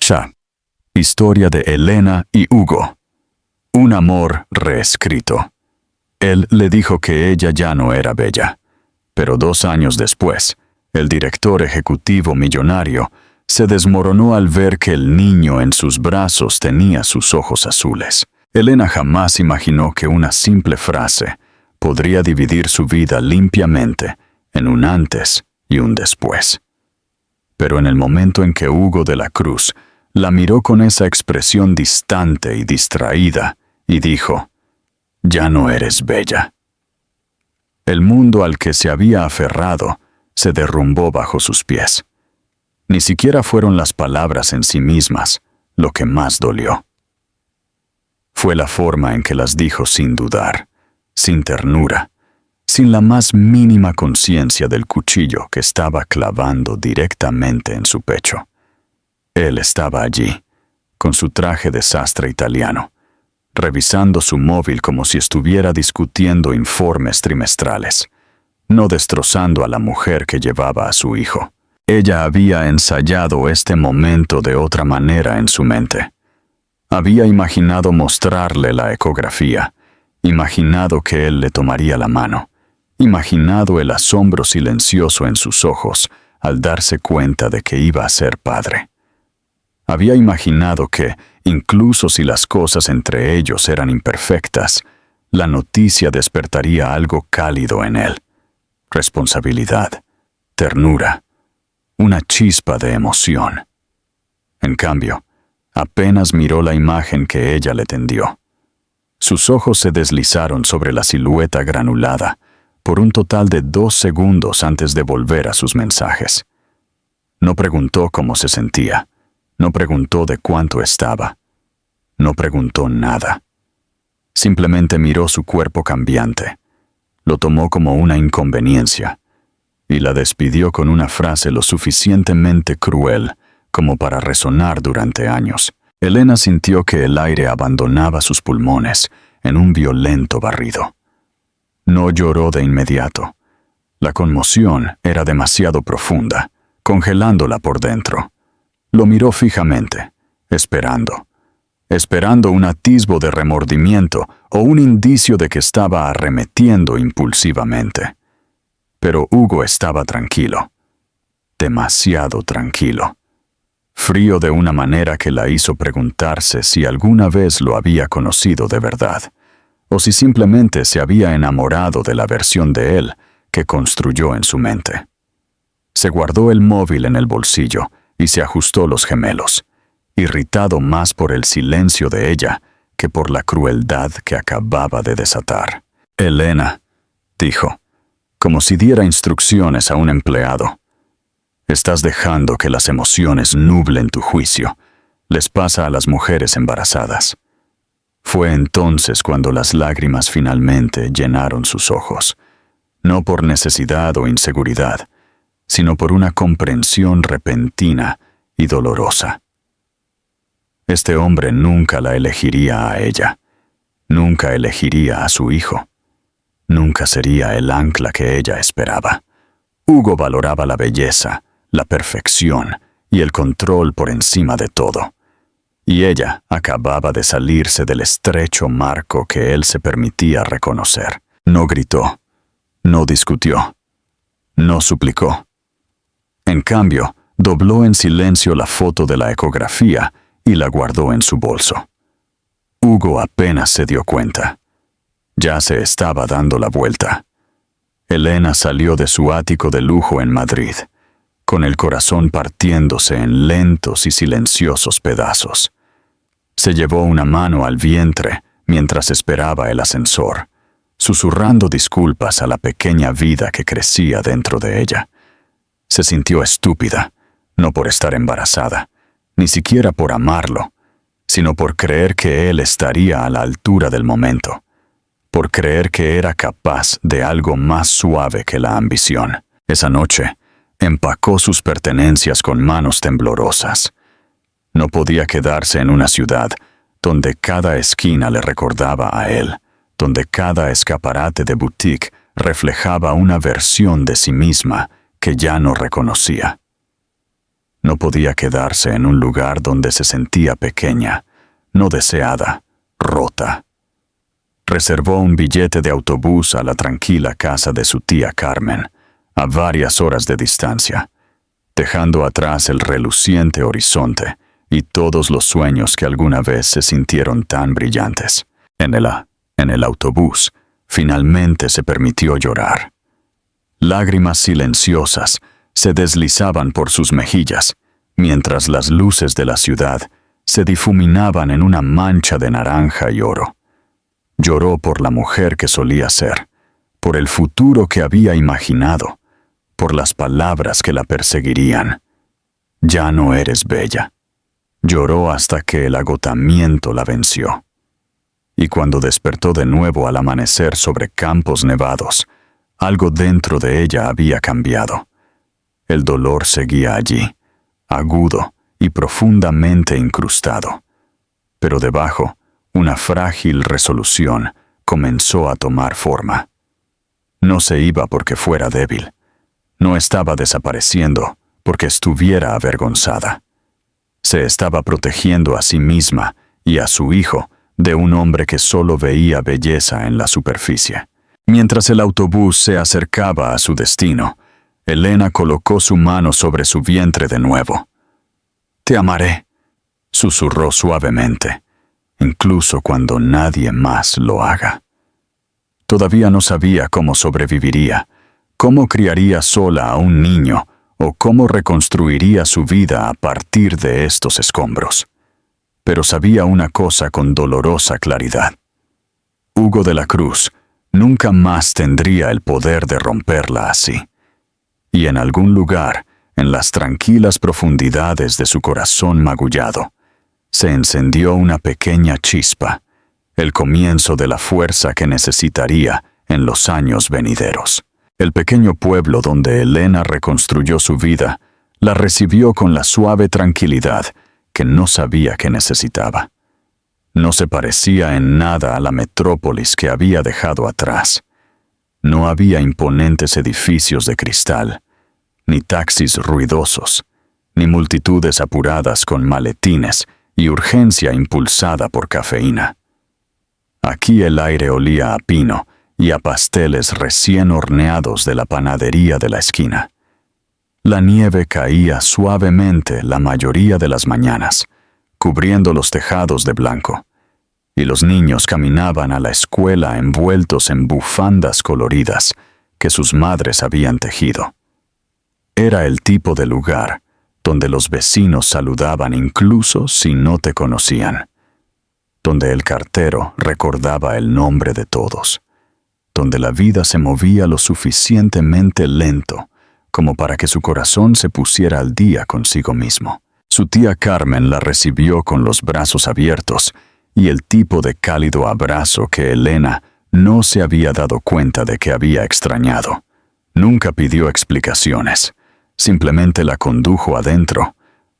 Sha. Historia de Elena y Hugo. Un amor reescrito. Él le dijo que ella ya no era bella, pero 2 años después, el director ejecutivo millonario se desmoronó al ver que el niño en sus brazos tenía sus ojos azules. Elena jamás imaginó que una simple frase podría dividir su vida limpiamente en un antes y un después. Pero en el momento en que Hugo de la Cruz la miró con esa expresión distante y distraída y dijo: «Ya no eres bella». El mundo al que se había aferrado se derrumbó bajo sus pies. Ni siquiera fueron las palabras en sí mismas lo que más dolió. Fue la forma en que las dijo sin dudar, sin ternura, sin la más mínima conciencia del cuchillo que estaba clavando directamente en su pecho. Él estaba allí, con su traje de sastre italiano, revisando su móvil como si estuviera discutiendo informes trimestrales, no destrozando a la mujer que llevaba a su hijo. Ella había ensayado este momento de otra manera en su mente. Había imaginado mostrarle la ecografía, imaginado que él le tomaría la mano, imaginado el asombro silencioso en sus ojos al darse cuenta de que iba a ser padre. Había imaginado que, incluso si las cosas entre ellos eran imperfectas, la noticia despertaría algo cálido en él: responsabilidad, ternura, una chispa de emoción. En cambio, apenas miró la imagen que ella le tendió. Sus ojos se deslizaron sobre la silueta granulada por un total de 2 segundos antes de volver a sus mensajes. No preguntó cómo se sentía, no preguntó de cuánto estaba, no preguntó nada. Simplemente miró su cuerpo cambiante, lo tomó como una inconveniencia y la despidió con una frase lo suficientemente cruel como para resonar durante años. Elena sintió que el aire abandonaba sus pulmones en un violento barrido. No lloró de inmediato. La conmoción era demasiado profunda, congelándola por dentro. Lo miró fijamente, esperando un atisbo de remordimiento o un indicio de que estaba arremetiendo impulsivamente. Pero Hugo estaba tranquilo, demasiado tranquilo. Frío de una manera que la hizo preguntarse si alguna vez lo había conocido de verdad, o si simplemente se había enamorado de la versión de él que construyó en su mente. Se guardó el móvil en el bolsillo y se ajustó los gemelos, irritado más por el silencio de ella que por la crueldad que acababa de desatar. «Elena», dijo, como si diera instrucciones a un empleado, «estás dejando que las emociones nublen tu juicio. Les pasa a las mujeres embarazadas». Fue entonces cuando las lágrimas finalmente llenaron sus ojos, no por necesidad o inseguridad, sino por una comprensión repentina y dolorosa. Este hombre nunca la elegiría a ella, nunca elegiría a su hijo, nunca sería el ancla que ella esperaba. Hugo valoraba la belleza, la perfección y el control por encima de todo. Y ella acababa de salirse del estrecho marco que él se permitía reconocer. No gritó, no discutió, no suplicó. En cambio, dobló en silencio la foto de la ecografía y la guardó en su bolso. Hugo apenas se dio cuenta. Ya se estaba dando la vuelta. Elena salió de su ático de lujo en Madrid, con el corazón partiéndose en lentos y silenciosos pedazos. Se llevó una mano al vientre mientras esperaba el ascensor, susurrando disculpas a la pequeña vida que crecía dentro de ella. Se sintió estúpida, no por estar embarazada, ni siquiera por amarlo, sino por creer que él estaría a la altura del momento, por creer que era capaz de algo más suave que la ambición. Esa noche, empacó sus pertenencias con manos temblorosas. No podía quedarse en una ciudad donde cada esquina le recordaba a él, donde cada escaparate de boutique reflejaba una versión de sí misma que ya no reconocía. No podía quedarse en un lugar donde se sentía pequeña, no deseada, rota. Reservó un billete de autobús a la tranquila casa de su tía Carmen, a varias horas de distancia, dejando atrás el reluciente horizonte y todos los sueños que alguna vez se sintieron tan brillantes. En el autobús, finalmente se permitió llorar. Lágrimas silenciosas se deslizaban por sus mejillas, mientras las luces de la ciudad se difuminaban en una mancha de naranja y oro. Lloró por la mujer que solía ser, por el futuro que había imaginado, por las palabras que la perseguirían. Ya no eres bella. Lloró hasta que el agotamiento la venció. Y cuando despertó de nuevo al amanecer sobre campos nevados, algo dentro de ella había cambiado. El dolor seguía allí, agudo y profundamente incrustado. Pero debajo, una frágil resolución comenzó a tomar forma. No se iba porque fuera débil. No estaba desapareciendo porque estuviera avergonzada. Se estaba protegiendo a sí misma y a su hijo de un hombre que solo veía belleza en la superficie. Mientras el autobús se acercaba a su destino, Elena colocó su mano sobre su vientre de nuevo. «Te amaré», susurró suavemente, incluso cuando nadie más lo haga. Todavía no sabía cómo sobreviviría, cómo criaría sola a un niño o cómo reconstruiría su vida a partir de estos escombros. Pero sabía una cosa con dolorosa claridad. Hugo de la Cruz nunca más tendría el poder de romperla así. Y en algún lugar, en las tranquilas profundidades de su corazón magullado, se encendió una pequeña chispa, el comienzo de la fuerza que necesitaría en los años venideros. El pequeño pueblo donde Elena reconstruyó su vida la recibió con la suave tranquilidad que no sabía que necesitaba. No se parecía en nada a la metrópolis que había dejado atrás. No había imponentes edificios de cristal, ni taxis ruidosos, ni multitudes apuradas con maletines y urgencia impulsada por cafeína. Aquí el aire olía a pino y a pasteles recién horneados de la panadería de la esquina. La nieve caía suavemente la mayoría de las mañanas, cubriendo los tejados de blanco, y los niños caminaban a la escuela envueltos en bufandas coloridas que sus madres habían tejido. Era el tipo de lugar donde los vecinos saludaban incluso si no te conocían, donde el cartero recordaba el nombre de todos, donde la vida se movía lo suficientemente lento como para que su corazón se pusiera al día consigo mismo. Su tía Carmen la recibió con los brazos abiertos y el tipo de cálido abrazo que Elena no se había dado cuenta de que había extrañado. Nunca pidió explicaciones, simplemente la condujo adentro,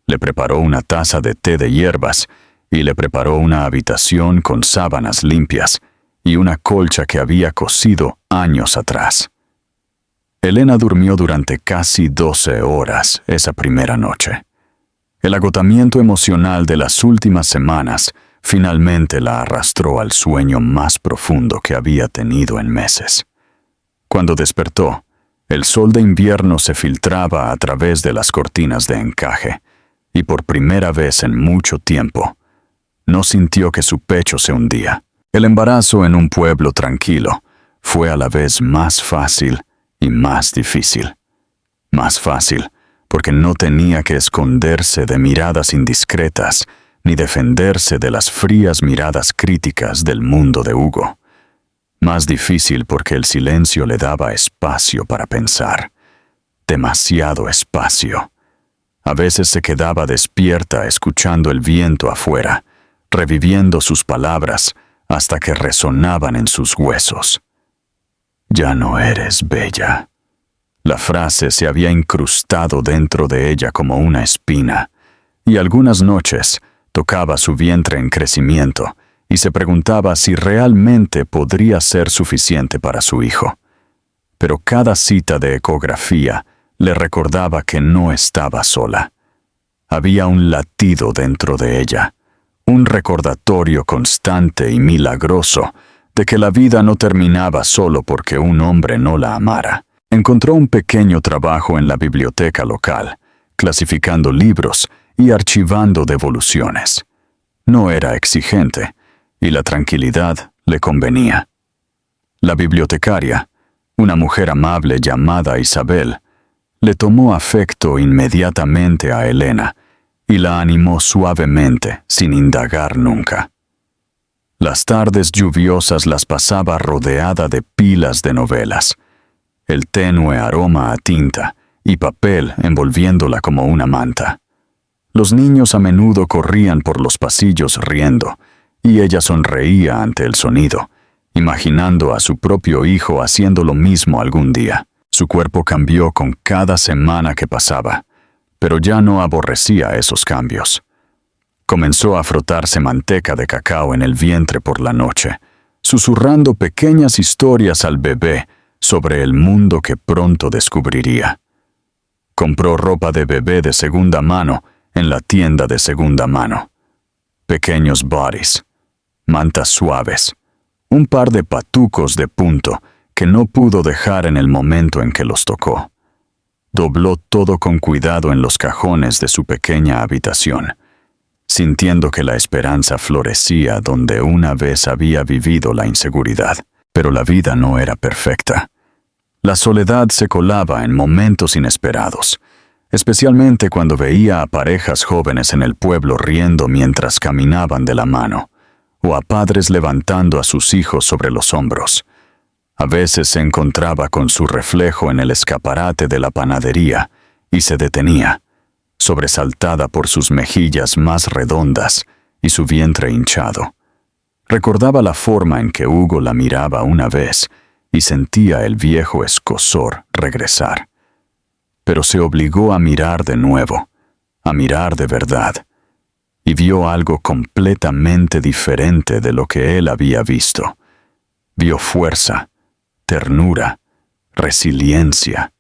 le preparó una taza de té de hierbas y le preparó una habitación con sábanas limpias y una colcha que había cosido años atrás. Elena durmió durante casi 12 horas esa primera noche. El agotamiento emocional de las últimas semanas finalmente la arrastró al sueño más profundo que había tenido en meses. Cuando despertó, el sol de invierno se filtraba a través de las cortinas de encaje, y por primera vez en mucho tiempo, no sintió que su pecho se hundía. El embarazo en un pueblo tranquilo fue a la vez más fácil y más difícil. Más fácil, porque no tenía que esconderse de miradas indiscretas ni defenderse de las frías miradas críticas del mundo de Hugo. Más difícil porque el silencio le daba espacio para pensar. Demasiado espacio. A veces se quedaba despierta escuchando el viento afuera, reviviendo sus palabras hasta que resonaban en sus huesos. Ya no eres bella. La frase se había incrustado dentro de ella como una espina, y algunas noches tocaba su vientre en crecimiento y se preguntaba si realmente podría ser suficiente para su hijo. Pero cada cita de ecografía le recordaba que no estaba sola. Había un latido dentro de ella, un recordatorio constante y milagroso de que la vida no terminaba solo porque un hombre no la amara. Encontró un pequeño trabajo en la biblioteca local, clasificando libros y archivando devoluciones. No era exigente, y la tranquilidad le convenía. La bibliotecaria, una mujer amable llamada Isabel, le tomó afecto inmediatamente a Elena y la animó suavemente, sin indagar nunca. Las tardes lluviosas las pasaba rodeada de pilas de novelas, el tenue aroma a tinta y papel envolviéndola como una manta. Los niños a menudo corrían por los pasillos riendo, y ella sonreía ante el sonido, imaginando a su propio hijo haciendo lo mismo algún día. Su cuerpo cambió con cada semana que pasaba, pero ya no aborrecía esos cambios. Comenzó a frotarse manteca de cacao en el vientre por la noche, susurrando pequeñas historias al bebé sobre el mundo que pronto descubriría. Compró ropa de bebé de segunda mano en la tienda de segunda mano. Pequeños bodies, mantas suaves, un par de patucos de punto que no pudo dejar en el momento en que los tocó. Dobló todo con cuidado en los cajones de su pequeña habitación, sintiendo que la esperanza florecía donde una vez había vivido la inseguridad. Pero la vida no era perfecta. La soledad se colaba en momentos inesperados, especialmente cuando veía a parejas jóvenes en el pueblo riendo mientras caminaban de la mano, o a padres levantando a sus hijos sobre los hombros. A veces se encontraba con su reflejo en el escaparate de la panadería y se detenía, sobresaltada por sus mejillas más redondas y su vientre hinchado. Recordaba la forma en que Hugo la miraba una vez y sentía el viejo escozor regresar. Pero se obligó a mirar de nuevo, a mirar de verdad, y vio algo completamente diferente de lo que él había visto. Vio fuerza, ternura, resiliencia.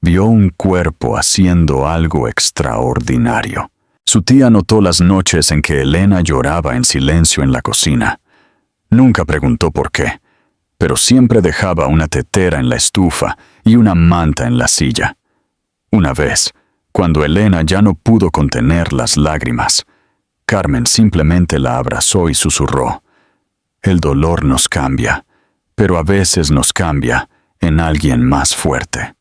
Vio un cuerpo haciendo algo extraordinario. Su tía notó las noches en que Elena lloraba en silencio en la cocina. Nunca preguntó por qué, pero siempre dejaba una tetera en la estufa y una manta en la silla. Una vez, cuando Elena ya no pudo contener las lágrimas, Carmen simplemente la abrazó y susurró: «El dolor nos cambia, pero a veces nos cambia en alguien más fuerte».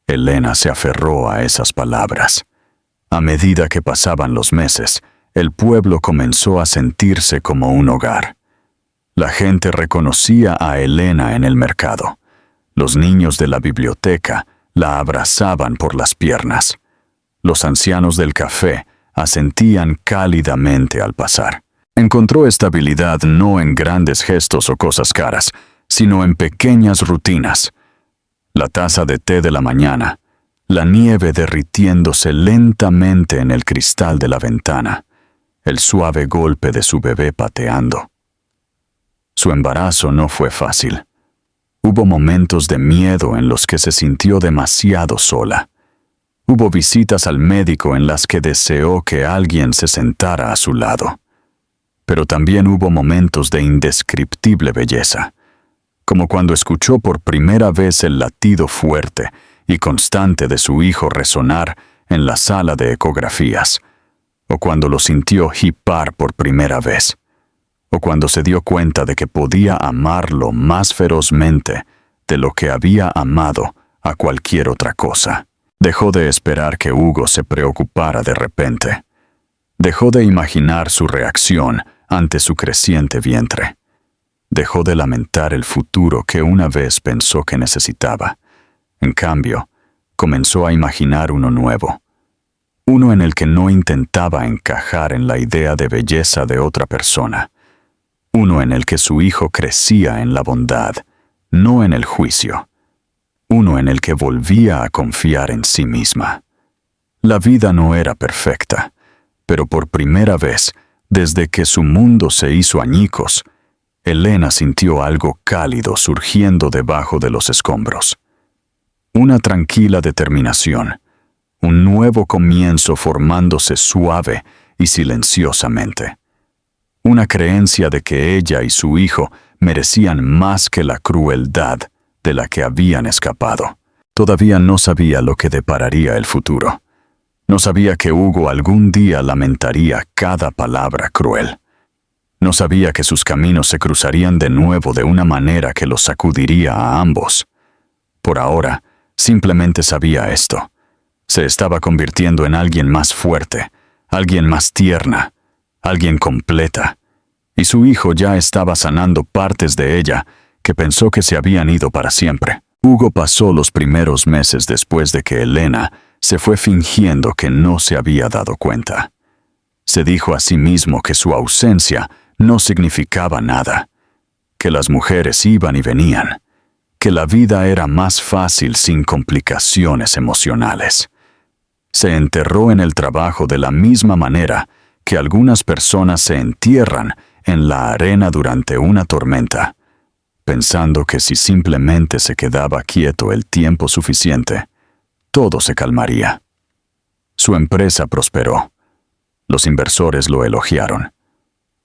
Elena se aferró a esas palabras. A medida que pasaban los meses, el pueblo comenzó a sentirse como un hogar. La gente reconocía a Elena en el mercado. Los niños de la biblioteca la abrazaban por las piernas. Los ancianos del café asentían cálidamente al pasar. Encontró estabilidad no en grandes gestos o cosas caras, sino en pequeñas rutinas. La taza de té de la mañana, la nieve derritiéndose lentamente en el cristal de la ventana, el suave golpe de su bebé pateando. Su embarazo no fue fácil. Hubo momentos de miedo en los que se sintió demasiado sola. Hubo visitas al médico en las que deseó que alguien se sentara a su lado. Pero también hubo momentos de indescriptible belleza, como cuando escuchó por primera vez el latido fuerte y constante de su hijo resonar en la sala de ecografías, o cuando lo sintió hipar por primera vez, o cuando se dio cuenta de que podía amarlo más ferozmente de lo que había amado a cualquier otra cosa. Dejó de esperar que Hugo se preocupara de repente. Dejó de imaginar su reacción ante su creciente vientre. Dejó de lamentar el futuro que una vez pensó que necesitaba. En cambio, comenzó a imaginar uno nuevo. Uno en el que no intentaba encajar en la idea de belleza de otra persona. Uno en el que su hijo crecía en la bondad, no en el juicio. Uno en el que volvía a confiar en sí misma. La vida no era perfecta, pero por primera vez, desde que su mundo se hizo añicos, Elena sintió algo cálido surgiendo debajo de los escombros. Una tranquila determinación, un nuevo comienzo formándose suave y silenciosamente. Una creencia de que ella y su hijo merecían más que la crueldad de la que habían escapado. Todavía no sabía lo que depararía el futuro. No sabía que Hugo algún día lamentaría cada palabra cruel. No sabía que sus caminos se cruzarían de nuevo de una manera que los sacudiría a ambos. Por ahora, simplemente sabía esto. Se estaba convirtiendo en alguien más fuerte, alguien más tierna, alguien completa. Y su hijo ya estaba sanando partes de ella que pensó que se habían ido para siempre. Hugo pasó los primeros meses después de que Elena se fue fingiendo que no se había dado cuenta. Se dijo a sí mismo que su ausencia no significaba nada, que las mujeres iban y venían, que la vida era más fácil sin complicaciones emocionales. Se enterró en el trabajo de la misma manera que algunas personas se entierran en la arena durante una tormenta, pensando que si simplemente se quedaba quieto el tiempo suficiente, todo se calmaría. Su empresa prosperó. Los inversores lo elogiaron.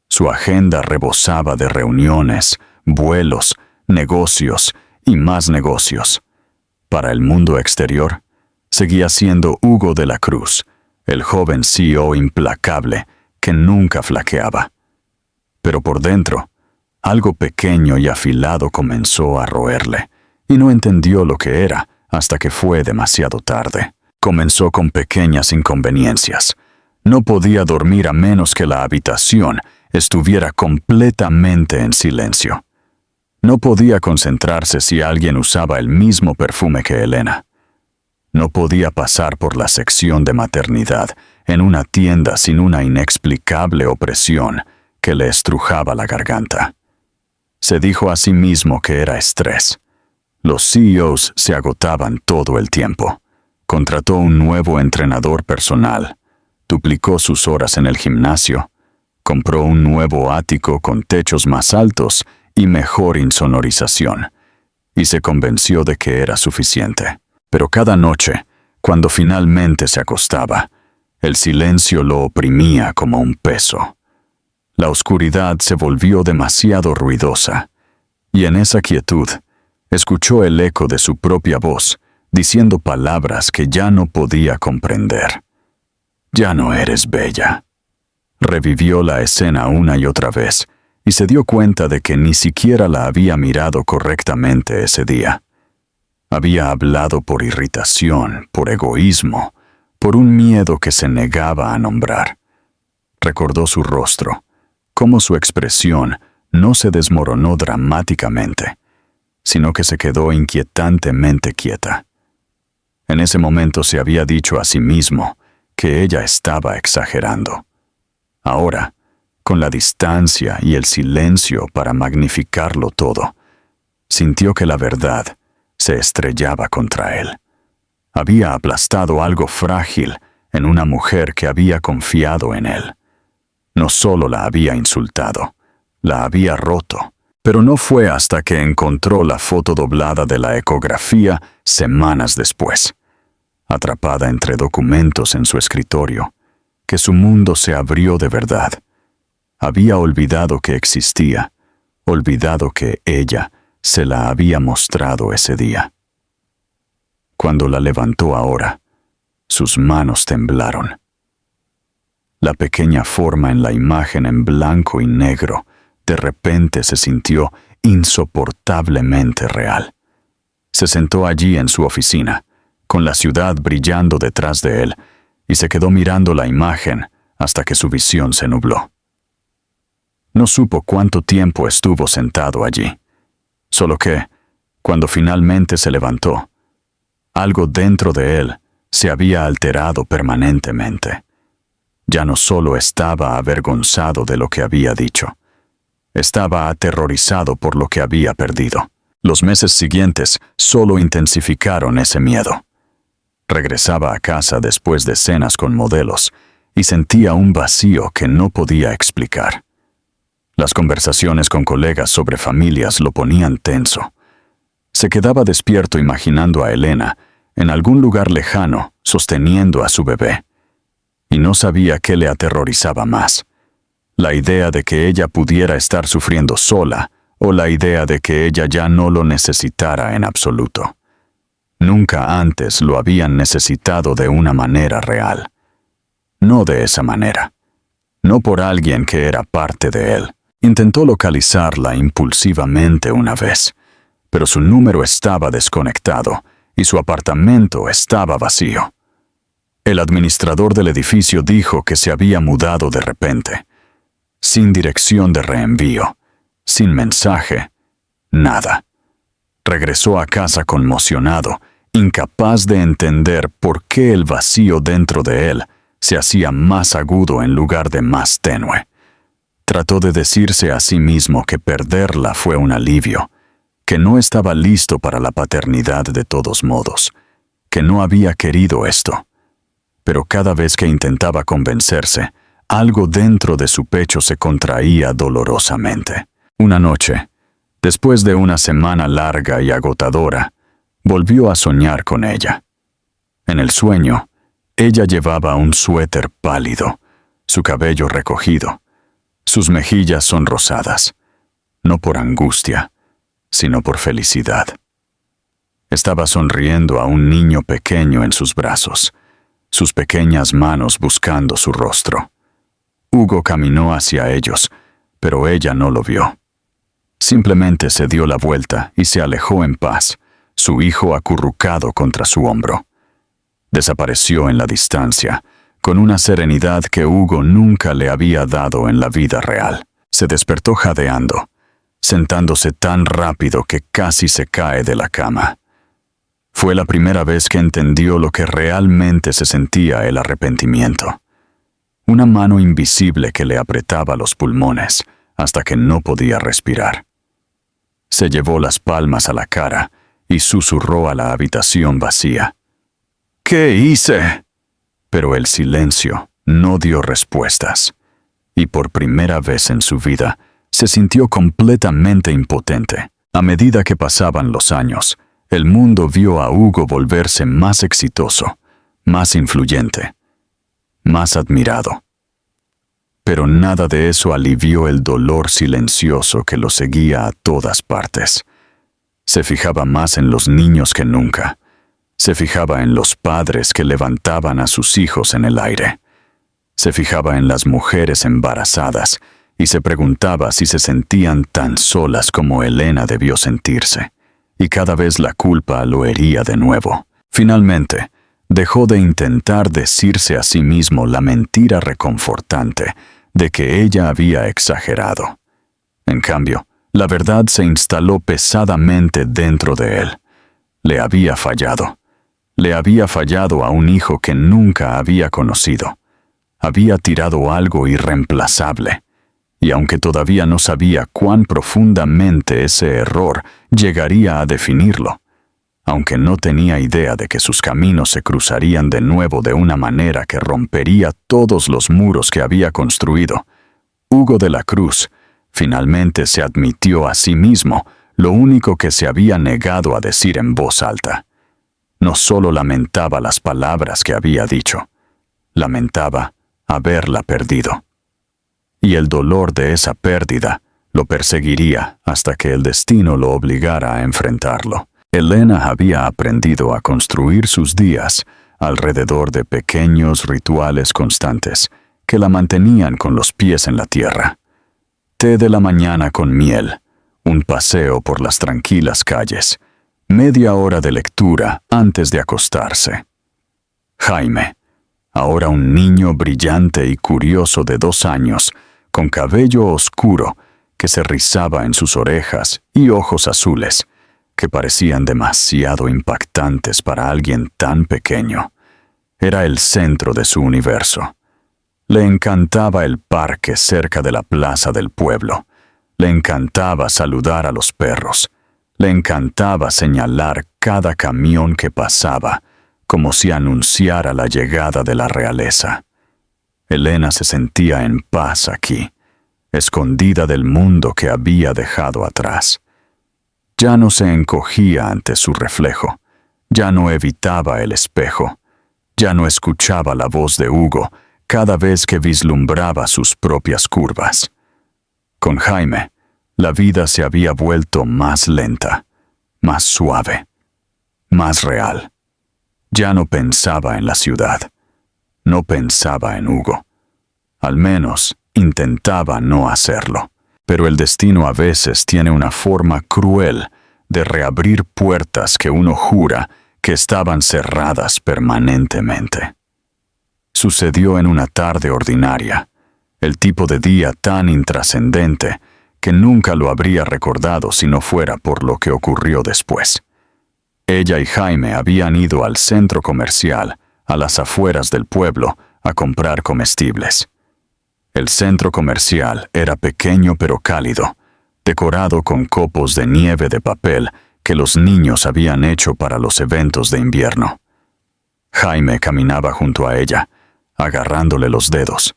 Su agenda rebosaba de reuniones, vuelos, negocios y más negocios. Para el mundo exterior, seguía siendo Hugo de la Cruz, el joven CEO implacable que nunca flaqueaba. Pero por dentro, algo pequeño y afilado comenzó a roerle, y no entendió lo que era hasta que fue demasiado tarde. Comenzó con pequeñas inconveniencias. No podía dormir a menos que la habitación estuviera completamente en silencio. No podía concentrarse si alguien usaba el mismo perfume que Elena. No podía pasar por la sección de maternidad en una tienda sin una inexplicable opresión que le estrujaba la garganta. Se dijo a sí mismo que era estrés. Los CEOs se agotaban todo el tiempo. Contrató un nuevo entrenador personal, duplicó sus horas en el gimnasio, compró un nuevo ático con techos más altos y mejor insonorización, y se convenció de que era suficiente. Pero cada noche, cuando finalmente se acostaba, el silencio lo oprimía como un peso. La oscuridad se volvió demasiado ruidosa, y en esa quietud escuchó el eco de su propia voz, diciendo palabras que ya no podía comprender. «Ya no eres bella». Revivió la escena una y otra vez, y se dio cuenta de que ni siquiera la había mirado correctamente ese día. Había hablado por irritación, por egoísmo, por un miedo que se negaba a nombrar. Recordó su rostro, cómo su expresión no se desmoronó dramáticamente, sino que se quedó inquietantemente quieta. En ese momento se había dicho a sí mismo que ella estaba exagerando. Ahora, con la distancia y el silencio para magnificarlo todo, sintió que la verdad se estrellaba contra él. Había aplastado algo frágil en una mujer que había confiado en él. No solo la había insultado, la había roto. Pero no fue hasta que encontró la foto doblada de la ecografía semanas después, atrapada entre documentos en su escritorio, que su mundo se abrió de verdad. Había olvidado que existía, olvidado que ella se la había mostrado ese día. Cuando la levantó ahora, sus manos temblaron. La pequeña forma en la imagen en blanco y negro de repente se sintió insoportablemente real. Se sentó allí en su oficina, con la ciudad brillando detrás de él, y se quedó mirando la imagen hasta que su visión se nubló. No supo cuánto tiempo estuvo sentado allí, solo que, cuando finalmente se levantó, algo dentro de él se había alterado permanentemente. Ya no solo estaba avergonzado de lo que había dicho, estaba aterrorizado por lo que había perdido. Los meses siguientes solo intensificaron ese miedo. Regresaba a casa después de cenas con modelos y sentía un vacío que no podía explicar. Las conversaciones con colegas sobre familias lo ponían tenso. Se quedaba despierto imaginando a Elena en algún lugar lejano, sosteniendo a su bebé. Y no sabía qué le aterrorizaba más: la idea de que ella pudiera estar sufriendo sola, o la idea de que ella ya no lo necesitara en absoluto. Nunca antes lo habían necesitado de una manera real. No de esa manera. No por alguien que era parte de él. Intentó localizarla impulsivamente una vez, pero su número estaba desconectado y su apartamento estaba vacío. El administrador del edificio dijo que se había mudado de repente, sin dirección de reenvío, sin mensaje, nada. Regresó a casa conmocionado, incapaz de entender por qué el vacío dentro de él se hacía más agudo en lugar de más tenue. Trató de decirse a sí mismo que perderla fue un alivio, que no estaba listo para la paternidad de todos modos, que no había querido esto. Pero cada vez que intentaba convencerse, algo dentro de su pecho se contraía dolorosamente. Una noche, después de una semana larga y agotadora, volvió a soñar con ella. En el sueño, ella llevaba un suéter pálido, su cabello recogido, sus mejillas sonrosadas, no por angustia, sino por felicidad. Estaba sonriendo a un niño pequeño en sus brazos, sus pequeñas manos buscando su rostro. Hugo caminó hacia ellos, pero ella no lo vio. Simplemente se dio la vuelta y se alejó en paz, su hijo acurrucado contra su hombro. Desapareció en la distancia, con una serenidad que Hugo nunca le había dado en la vida real. Se despertó jadeando, sentándose tan rápido que casi se cae de la cama. Fue la primera vez que entendió lo que realmente se sentía el arrepentimiento. Una mano invisible que le apretaba los pulmones hasta que no podía respirar. Se llevó las palmas a la cara y susurró a la habitación vacía: «¿Qué hice?». Pero el silencio no dio respuestas, y por primera vez en su vida se sintió completamente impotente. A medida que pasaban los años, el mundo vio a Hugo volverse más exitoso, más influyente, más admirado. Pero nada de eso alivió el dolor silencioso que lo seguía a todas partes. Se fijaba más en los niños que nunca. Se fijaba en los padres que levantaban a sus hijos en el aire. Se fijaba en las mujeres embarazadas y se preguntaba si se sentían tan solas como Elena debió sentirse. Y cada vez la culpa lo hería de nuevo. Finalmente, dejó de intentar decirse a sí mismo la mentira reconfortante de que ella había exagerado. En cambio, la verdad se instaló pesadamente dentro de él. Le había fallado. Le había fallado a un hijo que nunca había conocido. Había tirado algo irreemplazable. Y aunque todavía no sabía cuán profundamente ese error llegaría a definirlo, aunque no tenía idea de que sus caminos se cruzarían de nuevo de una manera que rompería todos los muros que había construido, Hugo de la Cruz finalmente se admitió a sí mismo lo único que se había negado a decir en voz alta. No solo lamentaba las palabras que había dicho, lamentaba haberla perdido. Y el dolor de esa pérdida lo perseguiría hasta que el destino lo obligara a enfrentarlo. Elena había aprendido a construir sus días alrededor de pequeños rituales constantes que la mantenían con los pies en la tierra. Té de la mañana con miel, un paseo por las tranquilas calles, media hora de lectura antes de acostarse. Jaime, ahora un niño brillante y curioso de 2 años, con cabello oscuro que se rizaba en sus orejas y ojos azules, que parecían demasiado impactantes para alguien tan pequeño. Era el centro de su universo. Le encantaba el parque cerca de la plaza del pueblo. Le encantaba saludar a los perros. Le encantaba señalar cada camión que pasaba, como si anunciara la llegada de la realeza. Elena se sentía en paz aquí, escondida del mundo que había dejado atrás. Ya no se encogía ante su reflejo, ya no evitaba el espejo, Ya no escuchaba la voz de Hugo cada vez que vislumbraba sus propias curvas. Con Jaime, la vida se había vuelto más lenta, más suave, más real. Ya no pensaba en la ciudad, no pensaba en Hugo. Al menos intentaba no hacerlo. Pero el destino a veces tiene una forma cruel de reabrir puertas que uno jura que estaban cerradas permanentemente. Sucedió en una tarde ordinaria, el tipo de día tan intrascendente que nunca lo habría recordado si no fuera por lo que ocurrió después. Ella y Jaime habían ido al centro comercial, a las afueras del pueblo, a comprar comestibles. El centro comercial era pequeño pero cálido, decorado con copos de nieve de papel que los niños habían hecho para los eventos de invierno. Jaime caminaba junto a ella, agarrándole los dedos,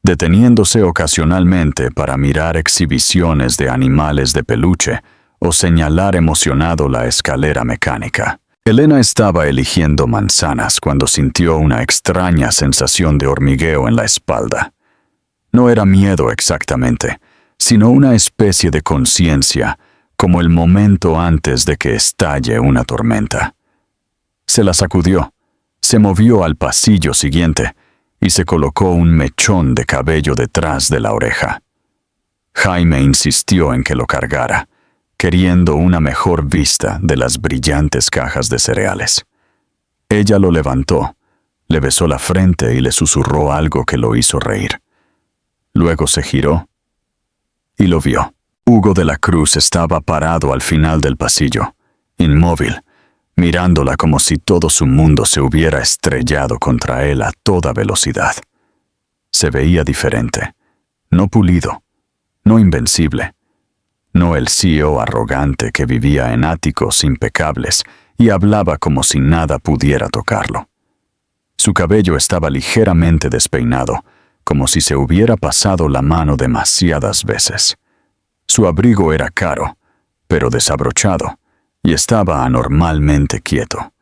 deteniéndose ocasionalmente para mirar exhibiciones de animales de peluche o señalar emocionado la escalera mecánica. Elena estaba eligiendo manzanas cuando sintió una extraña sensación de hormigueo en la espalda. No era miedo exactamente, sino una especie de conciencia, como el momento antes de que estalle una tormenta. Se la sacudió, se movió al pasillo siguiente y se colocó un mechón de cabello detrás de la oreja. Jaime insistió en que lo cargara, queriendo una mejor vista de las brillantes cajas de cereales. Ella lo levantó, le besó la frente y le susurró algo que lo hizo reír. Luego se giró y lo vio. Hugo de la Cruz estaba parado al final del pasillo, inmóvil, mirándola como si todo su mundo se hubiera estrellado contra él a toda velocidad. Se veía diferente, no pulido, no invencible, no el CEO arrogante que vivía en áticos impecables y hablaba como si nada pudiera tocarlo. Su cabello estaba ligeramente despeinado, como si se hubiera pasado la mano demasiadas veces. Su abrigo era caro, pero desabrochado, y estaba anormalmente quieto,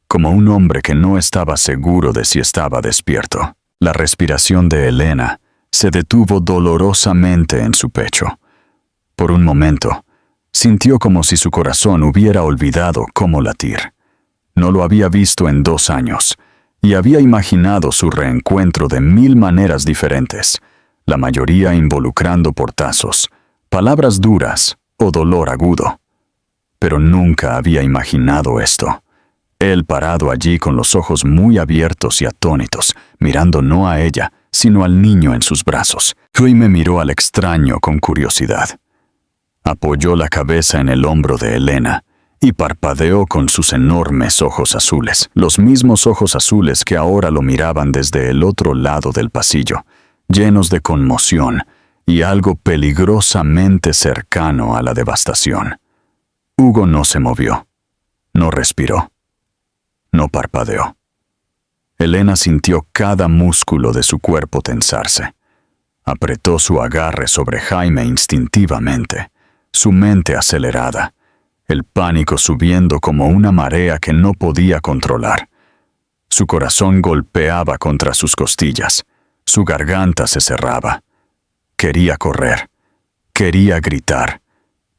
como un hombre que no estaba seguro de si estaba despierto. La respiración de Elena se detuvo dolorosamente en su pecho. Por un momento, sintió como si su corazón hubiera olvidado cómo latir. No lo había visto en 2 años, y había imaginado su reencuentro de 1000 maneras diferentes, la mayoría involucrando portazos, palabras duras o dolor agudo. Pero nunca había imaginado esto. Él parado allí con los ojos muy abiertos y atónitos, mirando no a ella, sino al niño en sus brazos. Jaime miró al extraño con curiosidad. Apoyó la cabeza en el hombro de Elena y parpadeó con sus enormes ojos azules, los mismos ojos azules que ahora lo miraban desde el otro lado del pasillo, llenos de conmoción y algo peligrosamente cercano a la devastación. Hugo no se movió, no respiró, no parpadeó. Elena sintió cada músculo de su cuerpo tensarse. Apretó su agarre sobre Jaime instintivamente, su mente acelerada, el pánico subiendo como una marea que no podía controlar. Su corazón golpeaba contra sus costillas, su garganta se cerraba. Quería correr, quería gritar,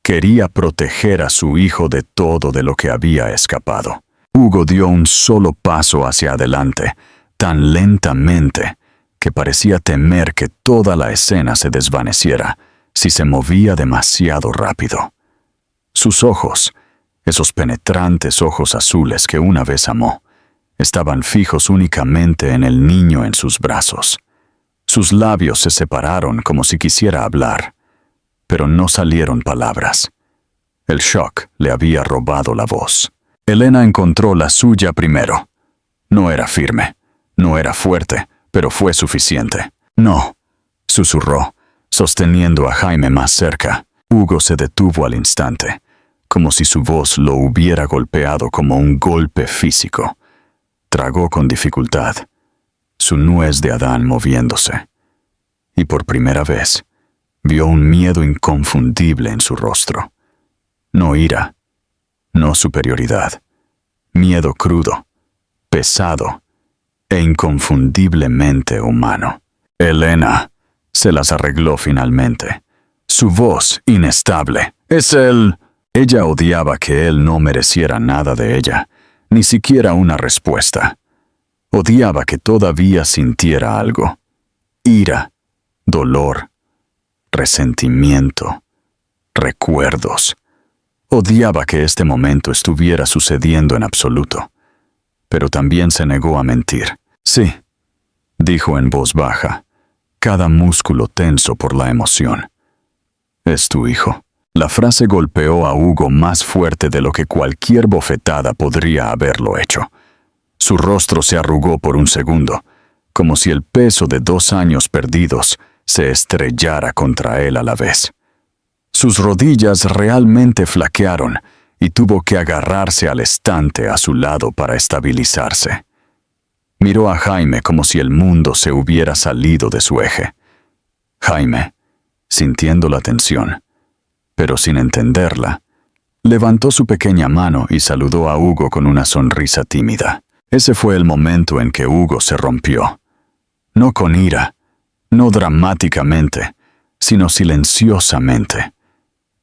quería proteger a su hijo de todo de lo que había escapado. Hugo dio un solo paso hacia adelante, tan lentamente, que parecía temer que toda la escena se desvaneciera si se movía demasiado rápido. Sus ojos, esos penetrantes ojos azules que una vez amó, estaban fijos únicamente en el niño en sus brazos. Sus labios se separaron como si quisiera hablar, pero no salieron palabras. El shock le había robado la voz. Elena encontró la suya primero. No era firme, no era fuerte, pero fue suficiente. No, susurró, sosteniendo a Jaime más cerca. Hugo se detuvo al instante, como si su voz lo hubiera golpeado como un golpe físico. Tragó con dificultad, su nuez de Adán moviéndose. Y por primera vez, vio un miedo inconfundible en su rostro. No ira, no superioridad. Miedo crudo, pesado e inconfundiblemente humano. Elena se las arregló finalmente. Su voz inestable. Es él. Ella odiaba que él no mereciera nada de ella, ni siquiera una respuesta. Odiaba que todavía sintiera algo. Ira, dolor, resentimiento, recuerdos. Odiaba que este momento estuviera sucediendo en absoluto. Pero también se negó a mentir. Sí, dijo en voz baja, cada músculo tenso por la emoción. Es tu hijo. La frase golpeó a Hugo más fuerte de lo que cualquier bofetada podría haberlo hecho. Su rostro se arrugó por un segundo, como si el peso de 2 años perdidos se estrellara contra él a la vez. Sus rodillas realmente flaquearon y tuvo que agarrarse al estante a su lado para estabilizarse. Miró a Jaime como si el mundo se hubiera salido de su eje. Jaime, sintiendo la tensión, pero sin entenderla, levantó su pequeña mano y saludó a Hugo con una sonrisa tímida. Ese fue el momento en que Hugo se rompió. No con ira, no dramáticamente, sino silenciosamente,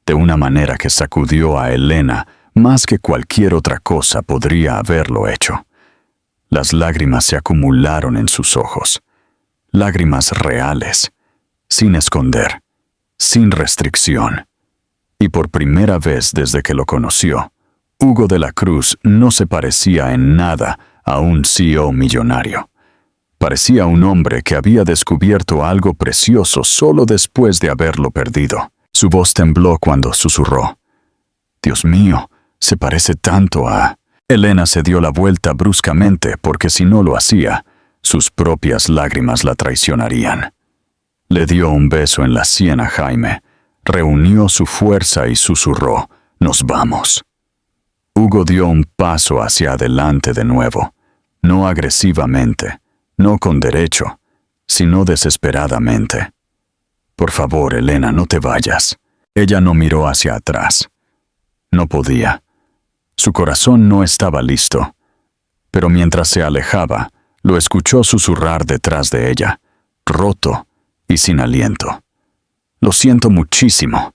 de una manera que sacudió a Elena más que cualquier otra cosa podría haberlo hecho. Las lágrimas se acumularon en sus ojos, lágrimas reales, sin esconder, sin restricción. Y por primera vez desde que lo conoció, Hugo de la Cruz no se parecía en nada a un CEO millonario. Parecía un hombre que había descubierto algo precioso solo después de haberlo perdido. Su voz tembló cuando susurró. Dios mío, se parece tanto a... Elena se dio la vuelta bruscamente porque si no lo hacía, sus propias lágrimas la traicionarían. Le dio un beso en la sien a Jaime, reunió su fuerza y susurró, «Nos vamos». Hugo dio un paso hacia adelante de nuevo, no agresivamente, no con derecho, sino desesperadamente. «Por favor, Elena, no te vayas». Ella no miró hacia atrás. No podía. Su corazón no estaba listo. Pero mientras se alejaba, lo escuchó susurrar detrás de ella, roto y sin aliento. «Lo siento muchísimo».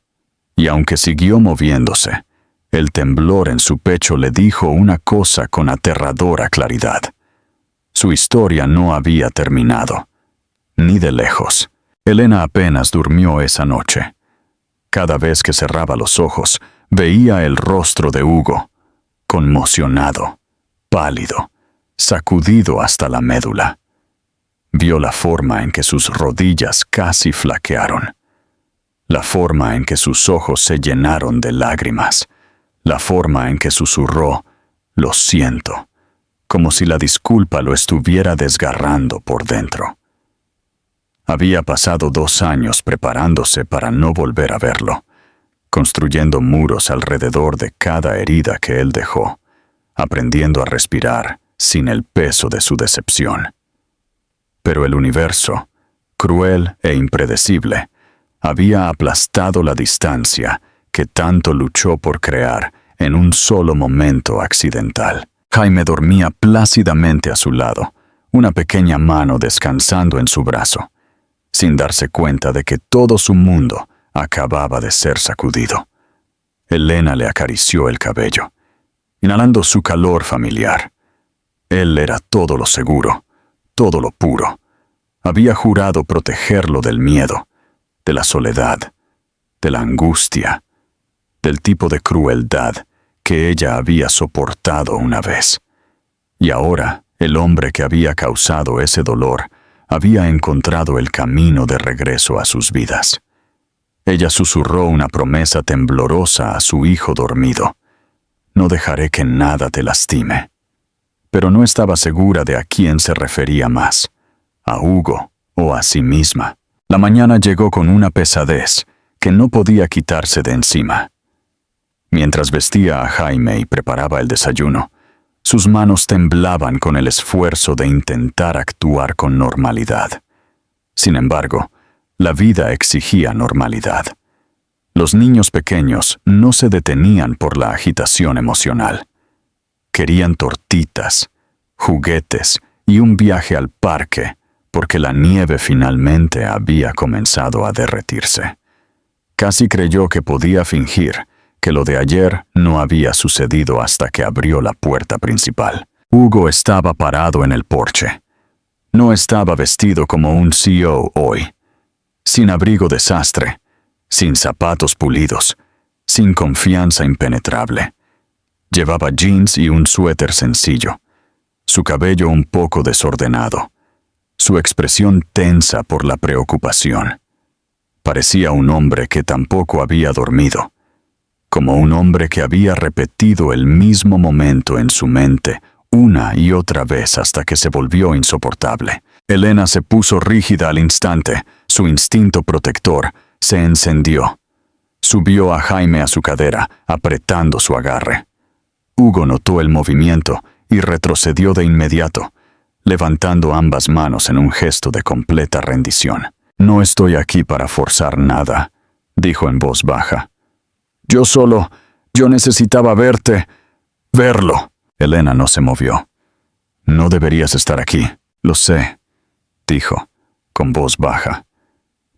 Y aunque siguió moviéndose, el temblor en su pecho le dijo una cosa con aterradora claridad. Su historia no había terminado, ni de lejos. Elena apenas durmió esa noche. Cada vez que cerraba los ojos, veía el rostro de Hugo, conmocionado, pálido, sacudido hasta la médula. Vio la forma en que sus rodillas casi flaquearon, la forma en que sus ojos se llenaron de lágrimas, la forma en que susurró, «Lo siento», como si la disculpa lo estuviera desgarrando por dentro. Había pasado 2 años preparándose para no volver a verlo, construyendo muros alrededor de cada herida que él dejó, aprendiendo a respirar sin el peso de su decepción. Pero el universo, cruel e impredecible, había aplastado la distancia que tanto luchó por crear en un solo momento accidental. Jaime dormía plácidamente a su lado, una pequeña mano descansando en su brazo, sin darse cuenta de que todo su mundo acababa de ser sacudido. Elena le acarició el cabello, inhalando su calor familiar. Él era todo lo seguro, todo lo puro. Había jurado protegerlo del miedo, de la soledad, de la angustia, del tipo de crueldad que ella había soportado una vez. Y ahora, el hombre que había causado ese dolor había encontrado el camino de regreso a sus vidas. Ella susurró una promesa temblorosa a su hijo dormido. «No dejaré que nada te lastime». Pero no estaba segura de a quién se refería más, a Hugo o a sí misma. La mañana llegó con una pesadez que no podía quitarse de encima. Mientras vestía a Jaime y preparaba el desayuno, sus manos temblaban con el esfuerzo de intentar actuar con normalidad. Sin embargo, la vida exigía normalidad. Los niños pequeños no se detenían por la agitación emocional. Querían tortitas, juguetes y un viaje al parque, porque la nieve finalmente había comenzado a derretirse. Casi creyó que podía fingir que lo de ayer no había sucedido hasta que abrió la puerta principal. Hugo estaba parado en el porche. No estaba vestido como un CEO hoy. Sin abrigo de sastre, sin zapatos pulidos, sin confianza impenetrable. Llevaba jeans y un suéter sencillo, su cabello un poco desordenado, su expresión tensa por la preocupación. Parecía un hombre que tampoco había dormido, como un hombre que había repetido el mismo momento en su mente una y otra vez hasta que se volvió insoportable. Elena se puso rígida al instante, su instinto protector se encendió. Subió a Jaime a su cadera, apretando su agarre. Hugo notó el movimiento y retrocedió de inmediato, levantando ambas manos en un gesto de completa rendición. «No estoy aquí para forzar nada», dijo en voz baja. Yo necesitaba verlo». Elena no se movió. «No deberías estar aquí, lo sé», dijo, con voz baja.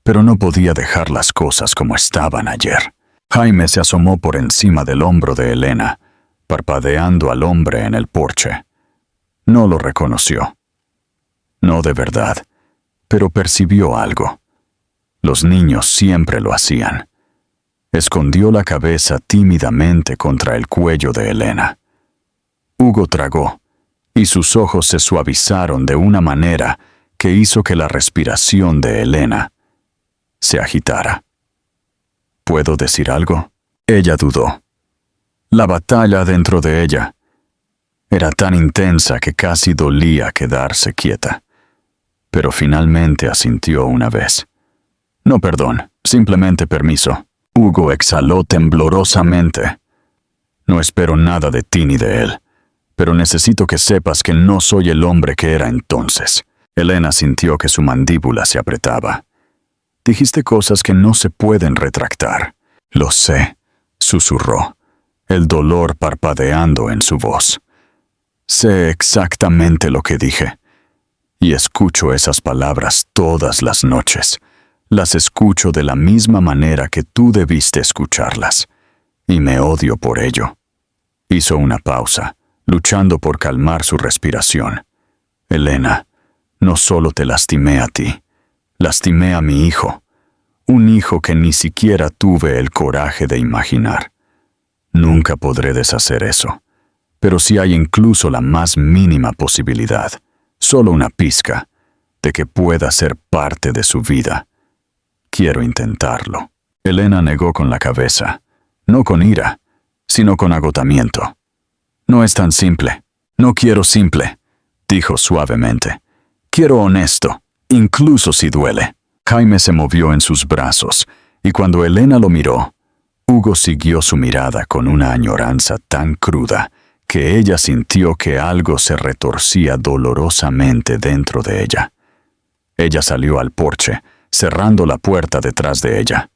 Pero no podía dejar las cosas como estaban ayer. Jaime se asomó por encima del hombro de Elena, parpadeando al hombre en el porche. No lo reconoció. No de verdad, pero percibió algo. Los niños siempre lo hacían. Escondió la cabeza tímidamente contra el cuello de Elena. Hugo tragó, y sus ojos se suavizaron de una manera que hizo que la respiración de Elena se agitara. ¿Puedo decir algo? Ella dudó. La batalla dentro de ella era tan intensa que casi dolía quedarse quieta. Pero finalmente asintió una vez. «No, perdón, simplemente permiso». Hugo exhaló temblorosamente. «No espero nada de ti ni de él, pero necesito que sepas que no soy el hombre que era entonces». Elena sintió que su mandíbula se apretaba. «Dijiste cosas que no se pueden retractar». «Lo sé», susurró, el dolor parpadeando en su voz. «Sé exactamente lo que dije. Y escucho esas palabras todas las noches. Las escucho de la misma manera que tú debiste escucharlas. Y me odio por ello». Hizo una pausa, luchando por calmar su respiración. «Elena, no solo te lastimé a ti, lastimé a mi hijo. Un hijo que ni siquiera tuve el coraje de imaginar. Nunca podré deshacer eso. Pero si hay incluso la más mínima posibilidad, solo una pizca, de que pueda ser parte de su vida, quiero intentarlo». Elena negó con la cabeza, no con ira, sino con agotamiento. «No es tan simple. No quiero simple», dijo suavemente. «Quiero honesto, incluso si duele». Jaime se movió en sus brazos, y cuando Elena lo miró, Hugo siguió su mirada con una añoranza tan cruda que ella sintió que algo se retorcía dolorosamente dentro de ella. Ella salió al porche, cerrando la puerta detrás de ella.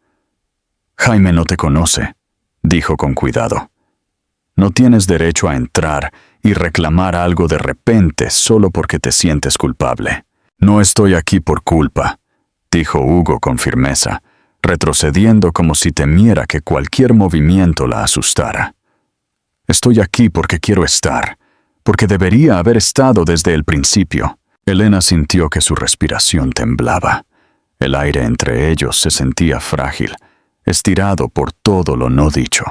«Jaime no te conoce», dijo con cuidado. «No tienes derecho a entrar y reclamar algo de repente solo porque te sientes culpable». «No estoy aquí por culpa», dijo Hugo con firmeza, retrocediendo como si temiera que cualquier movimiento la asustara. «Estoy aquí porque quiero estar, porque debería haber estado desde el principio». Elena sintió que su respiración temblaba. El aire entre ellos se sentía frágil, estirado por todo lo no dicho.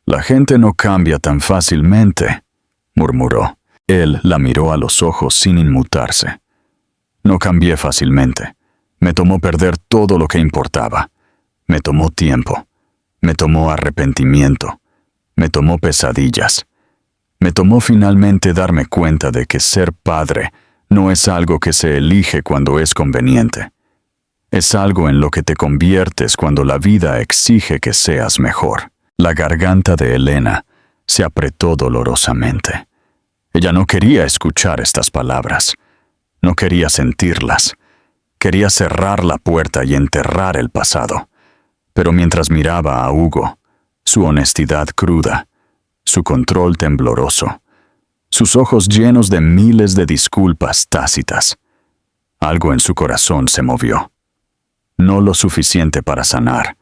«La gente no cambia tan fácilmente», murmuró. Él la miró a los ojos sin inmutarse. «No cambié fácilmente. Me tomó perder todo lo que importaba. Me tomó tiempo. Me tomó arrepentimiento. Me tomó pesadillas. Me tomó finalmente darme cuenta de que ser padre no es algo que se elige cuando es conveniente. Es algo en lo que te conviertes cuando la vida exige que seas mejor». La garganta de Elena se apretó dolorosamente. Ella no quería escuchar estas palabras. No quería sentirlas. Quería cerrar la puerta y enterrar el pasado. Pero mientras miraba a Hugo, su honestidad cruda, su control tembloroso, sus ojos llenos de miles de disculpas tácitas. Algo en su corazón se movió. No lo suficiente para sanar,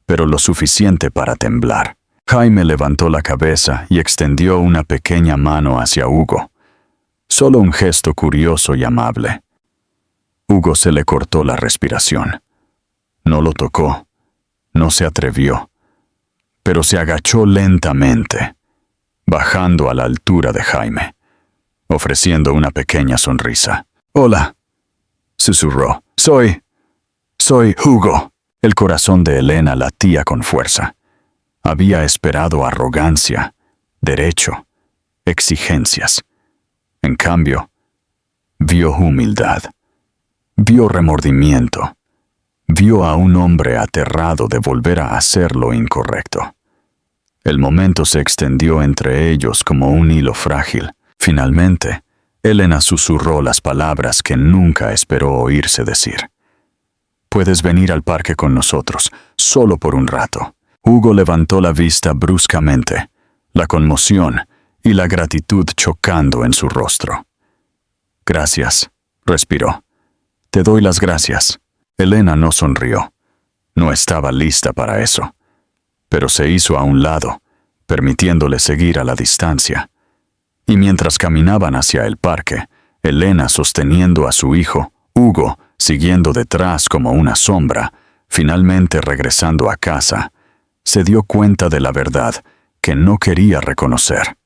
pero lo suficiente para temblar. Jaime levantó la cabeza y extendió una pequeña mano hacia Hugo. Solo un gesto curioso y amable. Hugo se le cortó la respiración. No lo tocó, no se atrevió, pero se agachó lentamente, bajando a la altura de Jaime, ofreciendo una pequeña sonrisa. «Hola», susurró. Soy Hugo». El corazón de Elena latía con fuerza. Había esperado arrogancia, derecho, exigencias. En cambio, vio humildad, vio remordimiento, vio a un hombre aterrado de volver a hacer lo incorrecto. El momento se extendió entre ellos como un hilo frágil. Finalmente, Elena susurró las palabras que nunca esperó oírse decir. «Puedes venir al parque con nosotros, solo por un rato». Hugo levantó la vista bruscamente, la conmoción y la gratitud chocando en su rostro. «Gracias», respiró. «Te doy las gracias». Elena no sonrió. No estaba lista para eso. Pero se hizo a un lado, permitiéndole seguir a la distancia. Y mientras caminaban hacia el parque, Elena sosteniendo a su hijo, Hugo siguiendo detrás como una sombra, finalmente regresando a casa, se dio cuenta de la verdad que no quería reconocer.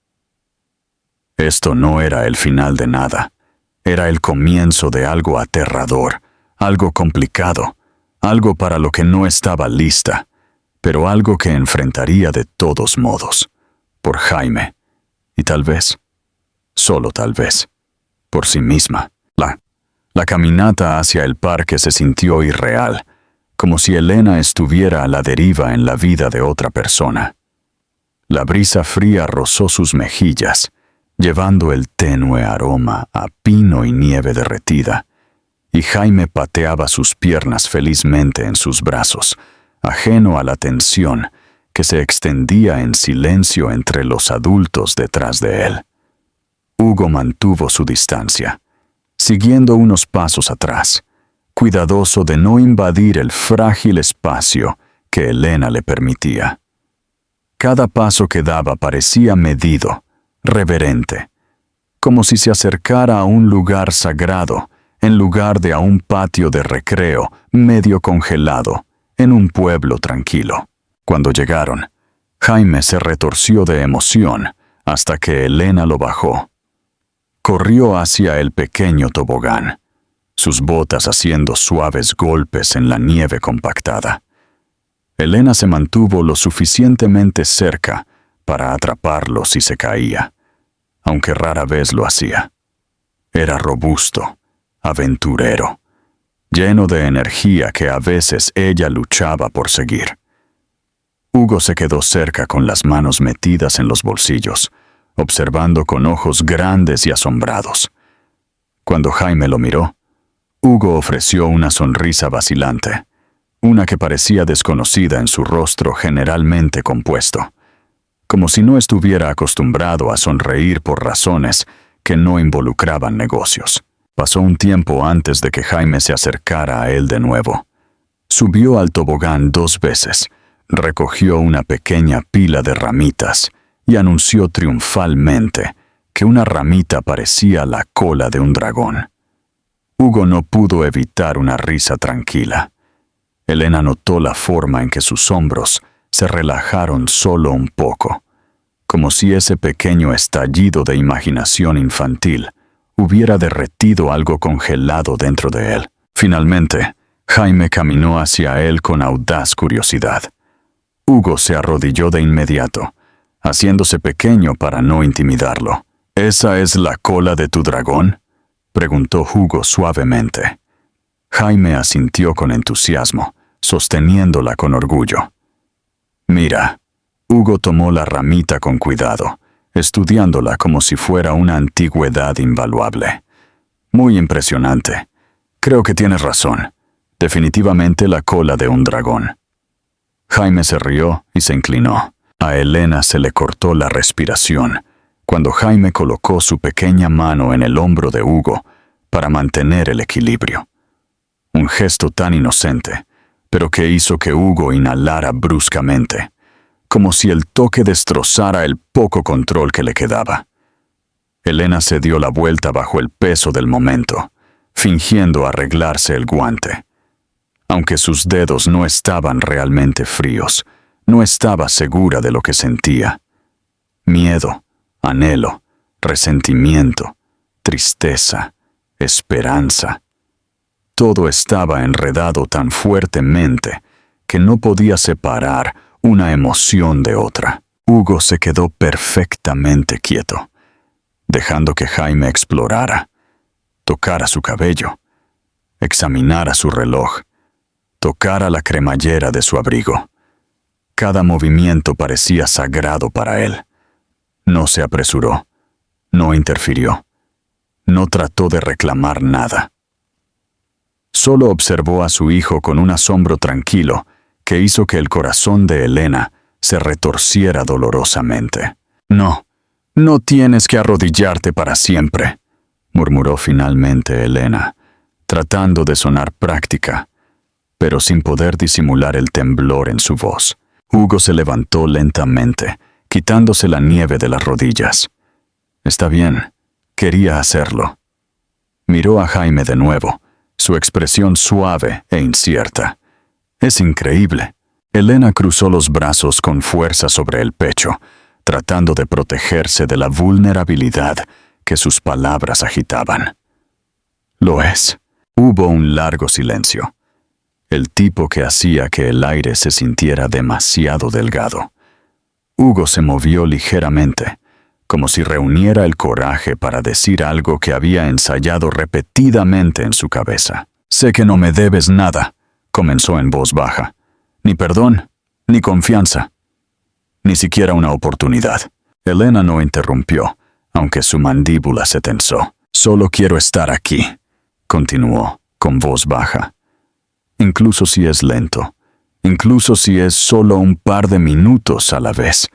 Esto no era el final de nada. Era el comienzo de algo aterrador, algo complicado, algo para lo que no estaba lista, pero algo que enfrentaría de todos modos, por Jaime, y tal vez, solo tal vez, por sí misma. La caminata hacia el parque se sintió irreal, como si Elena estuviera a la deriva en la vida de otra persona. La brisa fría rozó sus mejillas, llevando el tenue aroma a pino y nieve derretida, y Jaime pateaba sus piernas felizmente en sus brazos, ajeno a la tensión que se extendía en silencio entre los adultos detrás de él. Hugo mantuvo su distancia, siguiendo unos pasos atrás, cuidadoso de no invadir el frágil espacio que Elena le permitía. Cada paso que daba parecía medido, reverente, como si se acercara a un lugar sagrado, en lugar de a un patio de recreo medio congelado, en un pueblo tranquilo. Cuando llegaron, Jaime se retorció de emoción hasta que Elena lo bajó. Corrió hacia el pequeño tobogán, sus botas haciendo suaves golpes en la nieve compactada. Elena se mantuvo lo suficientemente cerca para atraparlo si se caía, aunque rara vez lo hacía. Era robusto, aventurero, lleno de energía que a veces ella luchaba por seguir. Hugo se quedó cerca con las manos metidas en los bolsillos, observando con ojos grandes y asombrados. Cuando Jaime lo miró, Hugo ofreció una sonrisa vacilante, una que parecía desconocida en su rostro generalmente compuesto, como si no estuviera acostumbrado a sonreír por razones que no involucraban negocios. Pasó un tiempo antes de que Jaime se acercara a él de nuevo. Subió al tobogán 2 veces, recogió una pequeña pila de ramitas y anunció triunfalmente que una ramita parecía la cola de un dragón. Hugo no pudo evitar una risa tranquila. Elena notó la forma en que sus hombros se relajaron solo un poco, como si ese pequeño estallido de imaginación infantil hubiera derretido algo congelado dentro de él. Finalmente, Jaime caminó hacia él con audaz curiosidad. Hugo se arrodilló de inmediato, haciéndose pequeño para no intimidarlo. «¿Esa es la cola de tu dragón?», preguntó Hugo suavemente. Jaime asintió con entusiasmo, sosteniéndola con orgullo. «Mira». Hugo tomó la ramita con cuidado, estudiándola como si fuera una antigüedad invaluable. «Muy impresionante. Creo que tienes razón. Definitivamente la cola de un dragón». Jaime se rió y se inclinó. A Elena se le cortó la respiración, cuando Jaime colocó su pequeña mano en el hombro de Hugo para mantener el equilibrio. Un gesto tan inocente, pero que hizo que Hugo inhalara bruscamente, como si el toque destrozara el poco control que le quedaba. Elena se dio la vuelta bajo el peso del momento, fingiendo arreglarse el guante. Aunque sus dedos no estaban realmente fríos, no estaba segura de lo que sentía. Miedo, anhelo, resentimiento, tristeza, esperanza. Todo estaba enredado tan fuertemente que no podía separar una emoción de otra. Hugo se quedó perfectamente quieto, dejando que Jaime explorara, tocara su cabello, examinara su reloj, tocara la cremallera de su abrigo. Cada movimiento parecía sagrado para él. No se apresuró, no interfirió, no trató de reclamar nada. Solo observó a su hijo con un asombro tranquilo que hizo que el corazón de Elena se retorciera dolorosamente. «No, no tienes que arrodillarte para siempre», murmuró finalmente Elena, tratando de sonar práctica, pero sin poder disimular el temblor en su voz. Hugo se levantó lentamente, quitándose la nieve de las rodillas. Está bien, quería hacerlo. Miró a Jaime de nuevo, su expresión suave e incierta. Es increíble. Elena cruzó los brazos con fuerza sobre el pecho, tratando de protegerse de la vulnerabilidad que sus palabras agitaban. Lo es. Hubo un largo silencio. El tipo que hacía que el aire se sintiera demasiado delgado. Hugo se movió ligeramente, como si reuniera el coraje para decir algo que había ensayado repetidamente en su cabeza. «Sé que no me debes nada», comenzó en voz baja. «Ni perdón, ni confianza, ni siquiera una oportunidad». Elena no interrumpió, aunque su mandíbula se tensó. «Solo quiero estar aquí», continuó, con voz baja. «Incluso si es lento, incluso si es solo un par de minutos a la vez.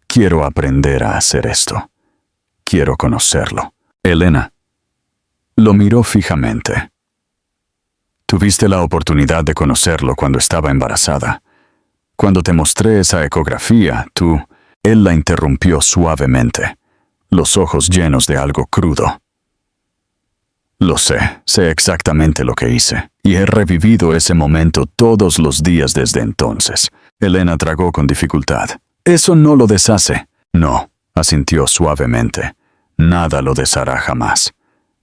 Quiero aprender a hacer esto. Quiero conocerlo». Elena lo miró fijamente. «Tuviste la oportunidad de conocerlo cuando estaba embarazada. Cuando te mostré esa ecografía, tú...» Él la interrumpió suavemente, los ojos llenos de algo crudo. «Lo sé exactamente lo que hice, y he revivido ese momento todos los días desde entonces». Elena tragó con dificultad. «Eso no lo deshace». «No», asintió suavemente. «Nada lo deshará jamás.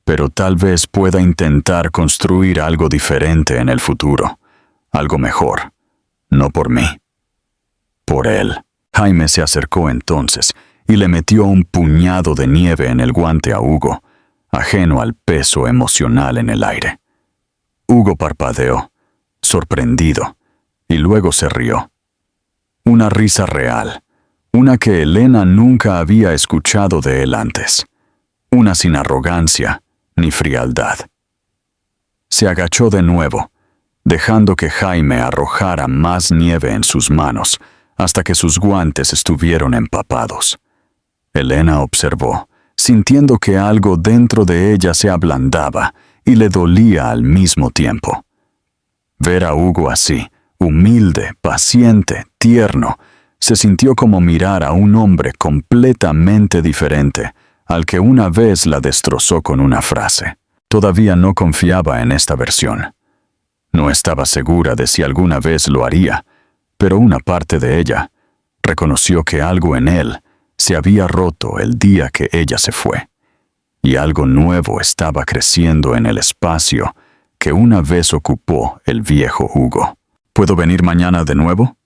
Pero tal vez pueda intentar construir algo diferente en el futuro. Algo mejor. No por mí. Por él». Jaime se acercó entonces y le metió un puñado de nieve en el guante a Hugo, ajeno al peso emocional en el aire. Hugo parpadeó, sorprendido, y luego se rió. Una risa real, una que Elena nunca había escuchado de él antes. Una sin arrogancia ni frialdad. Se agachó de nuevo, dejando que Jaime arrojara más nieve en sus manos, hasta que sus guantes estuvieron empapados. Elena observó, sintiendo que algo dentro de ella se ablandaba y le dolía al mismo tiempo. Ver a Hugo así, humilde, paciente, tierno, se sintió como mirar a un hombre completamente diferente al que una vez la destrozó con una frase. Todavía no confiaba en esta versión. No estaba segura de si alguna vez lo haría, pero una parte de ella reconoció que algo en él se había roto el día que ella se fue, y algo nuevo estaba creciendo en el espacio que una vez ocupó el viejo Hugo. «¿Puedo venir mañana de nuevo?»,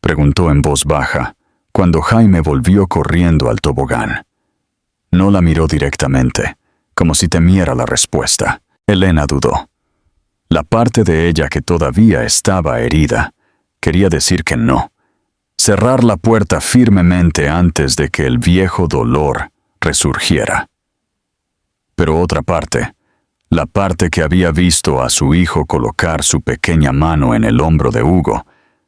preguntó en voz baja, cuando Jaime volvió corriendo al tobogán. No la miró directamente, como si temiera la respuesta. Elena dudó. La parte de ella que todavía estaba herida quería decir que no, cerrar la puerta firmemente antes de que el viejo dolor resurgiera. Pero otra parte, la parte que había visto a su hijo colocar su pequeña mano en el hombro de Hugo,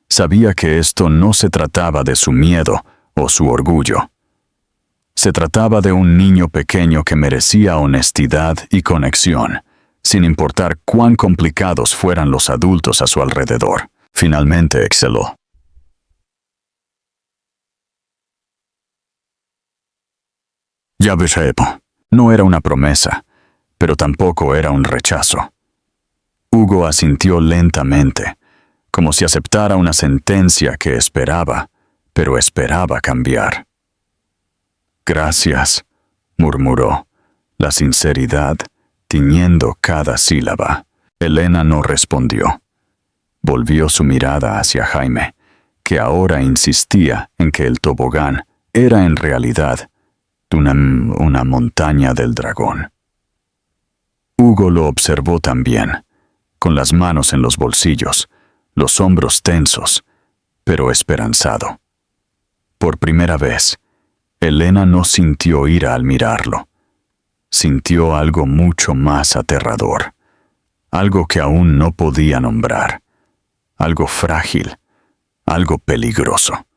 sabía que esto no se trataba de su miedo o su orgullo. Se trataba de un niño pequeño que merecía honestidad y conexión, sin importar cuán complicados fueran los adultos a su alrededor. Finalmente exhaló. Ya veré. No era una promesa, pero tampoco era un rechazo. Hugo asintió lentamente, como si aceptara una sentencia que esperaba, pero esperaba cambiar. Gracias, murmuró, la sinceridad tiñendo cada sílaba. Elena no respondió. Volvió su mirada hacia Jaime, que ahora insistía en que el tobogán era en realidad una montaña del dragón. Hugo lo observó también, con las manos en los bolsillos, los hombros tensos, pero esperanzado. Por primera vez, Elena no sintió ira al mirarlo. Sintió algo mucho más aterrador, algo que aún no podía nombrar, algo frágil, algo peligroso.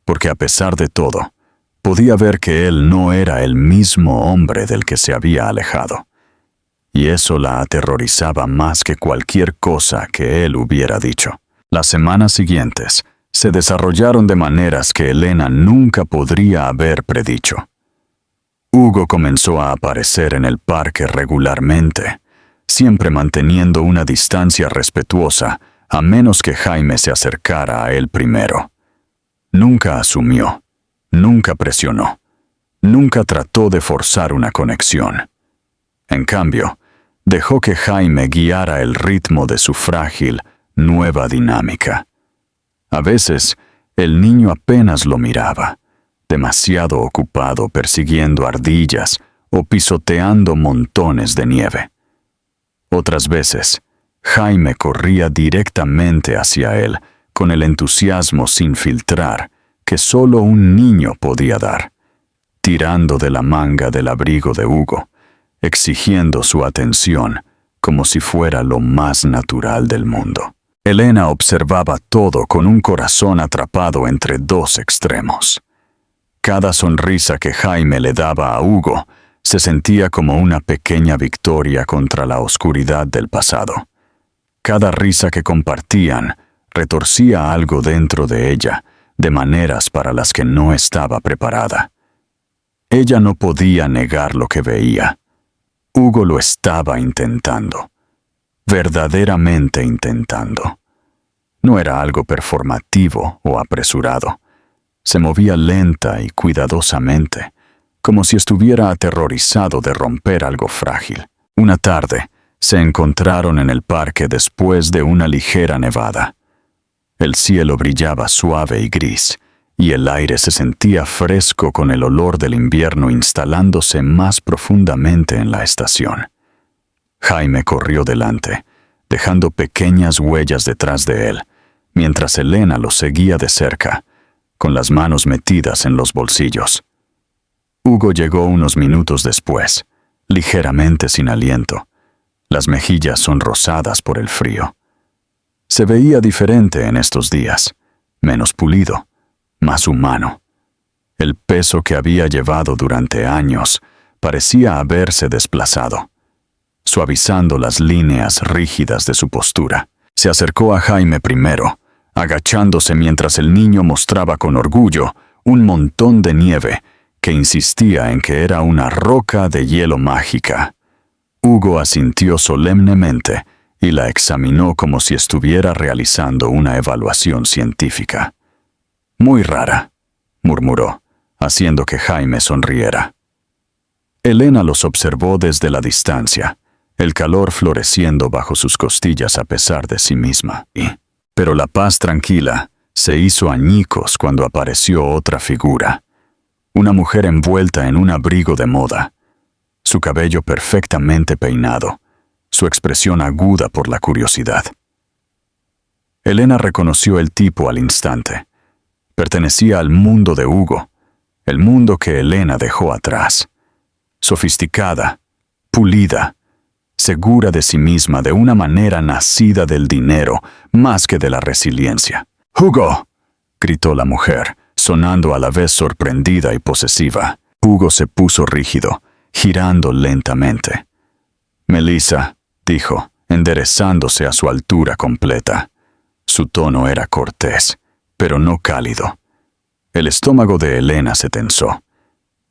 Porque a pesar de todo, podía ver que él no era el mismo hombre del que se había alejado, y eso la aterrorizaba más que cualquier cosa que él hubiera dicho. Las semanas siguientes se desarrollaron de maneras que Elena nunca podría haber predicho. Hugo comenzó a aparecer en el parque regularmente, siempre manteniendo una distancia respetuosa, a menos que Jaime se acercara a él primero. Nunca asumió, nunca presionó, nunca trató de forzar una conexión. En cambio, dejó que Jaime guiara el ritmo de su frágil, nueva dinámica. A veces, el niño apenas lo miraba, demasiado ocupado persiguiendo ardillas o pisoteando montones de nieve. Otras veces, Jaime corría directamente hacia él, con el entusiasmo sin filtrar que solo un niño podía dar, tirando de la manga del abrigo de Hugo, exigiendo su atención como si fuera lo más natural del mundo. Elena observaba todo con un corazón atrapado entre dos extremos. Cada sonrisa que Jaime le daba a Hugo se sentía como una pequeña victoria contra la oscuridad del pasado. Cada risa que compartían retorcía algo dentro de ella, de maneras para las que no estaba preparada. Ella no podía negar lo que veía. Hugo lo estaba intentando, verdaderamente intentando. No era algo performativo o apresurado. Se movía lenta y cuidadosamente, como si estuviera aterrorizado de romper algo frágil. Una tarde, se encontraron en el parque después de una ligera nevada. El cielo brillaba suave y gris, y el aire se sentía fresco con el olor del invierno instalándose más profundamente en la estación. Jaime corrió delante, dejando pequeñas huellas detrás de él, mientras Elena lo seguía de cerca, con las manos metidas en los bolsillos. Hugo llegó unos minutos después, ligeramente sin aliento, las mejillas sonrosadas por el frío. Se veía diferente en estos días, menos pulido, más humano. El peso que había llevado durante años parecía haberse desplazado, suavizando las líneas rígidas de su postura. Se acercó a Jaime primero, agachándose mientras el niño mostraba con orgullo un montón de nieve que insistía en que era una roca de hielo mágica. Hugo asintió solemnemente y la examinó como si estuviera realizando una evaluación científica. Muy rara, murmuró, haciendo que Jaime sonriera. Elena los observó desde la distancia, el calor floreciendo bajo sus costillas a pesar de sí misma. Pero la paz tranquila se hizo añicos cuando apareció otra figura, una mujer envuelta en un abrigo de moda, su cabello perfectamente peinado, su expresión aguda por la curiosidad. Elena reconoció el tipo al instante. Pertenecía al mundo de Hugo, el mundo que Elena dejó atrás. Sofisticada, pulida, segura de sí misma de una manera nacida del dinero más que de la resiliencia. «¡Hugo!», gritó la mujer, sonando a la vez sorprendida y posesiva. Hugo se puso rígido, girando lentamente. Melissa, dijo, enderezándose a su altura completa. Su tono era cortés, pero no cálido. El estómago de Elena se tensó.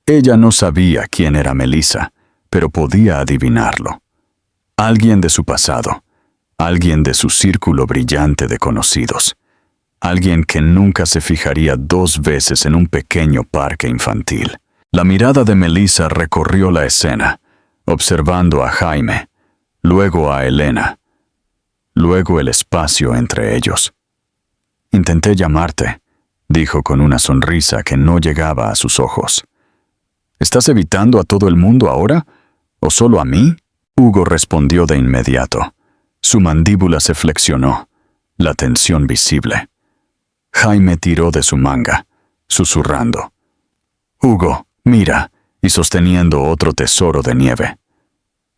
Ella no sabía quién era Melissa, pero podía adivinarlo. Alguien de su pasado, alguien de su círculo brillante de conocidos, alguien que nunca se fijaría 2 veces en un pequeño parque infantil. La mirada de Melissa recorrió la escena, observando a Jaime, luego a Elena, luego el espacio entre ellos. «Intenté llamarte», dijo con una sonrisa que no llegaba a sus ojos. «¿Estás evitando a todo el mundo ahora? ¿O solo a mí?» Hugo respondió de inmediato. Su mandíbula se flexionó, la tensión visible. Jaime tiró de su manga, susurrando. «Hugo, mira», y sosteniendo otro tesoro de nieve.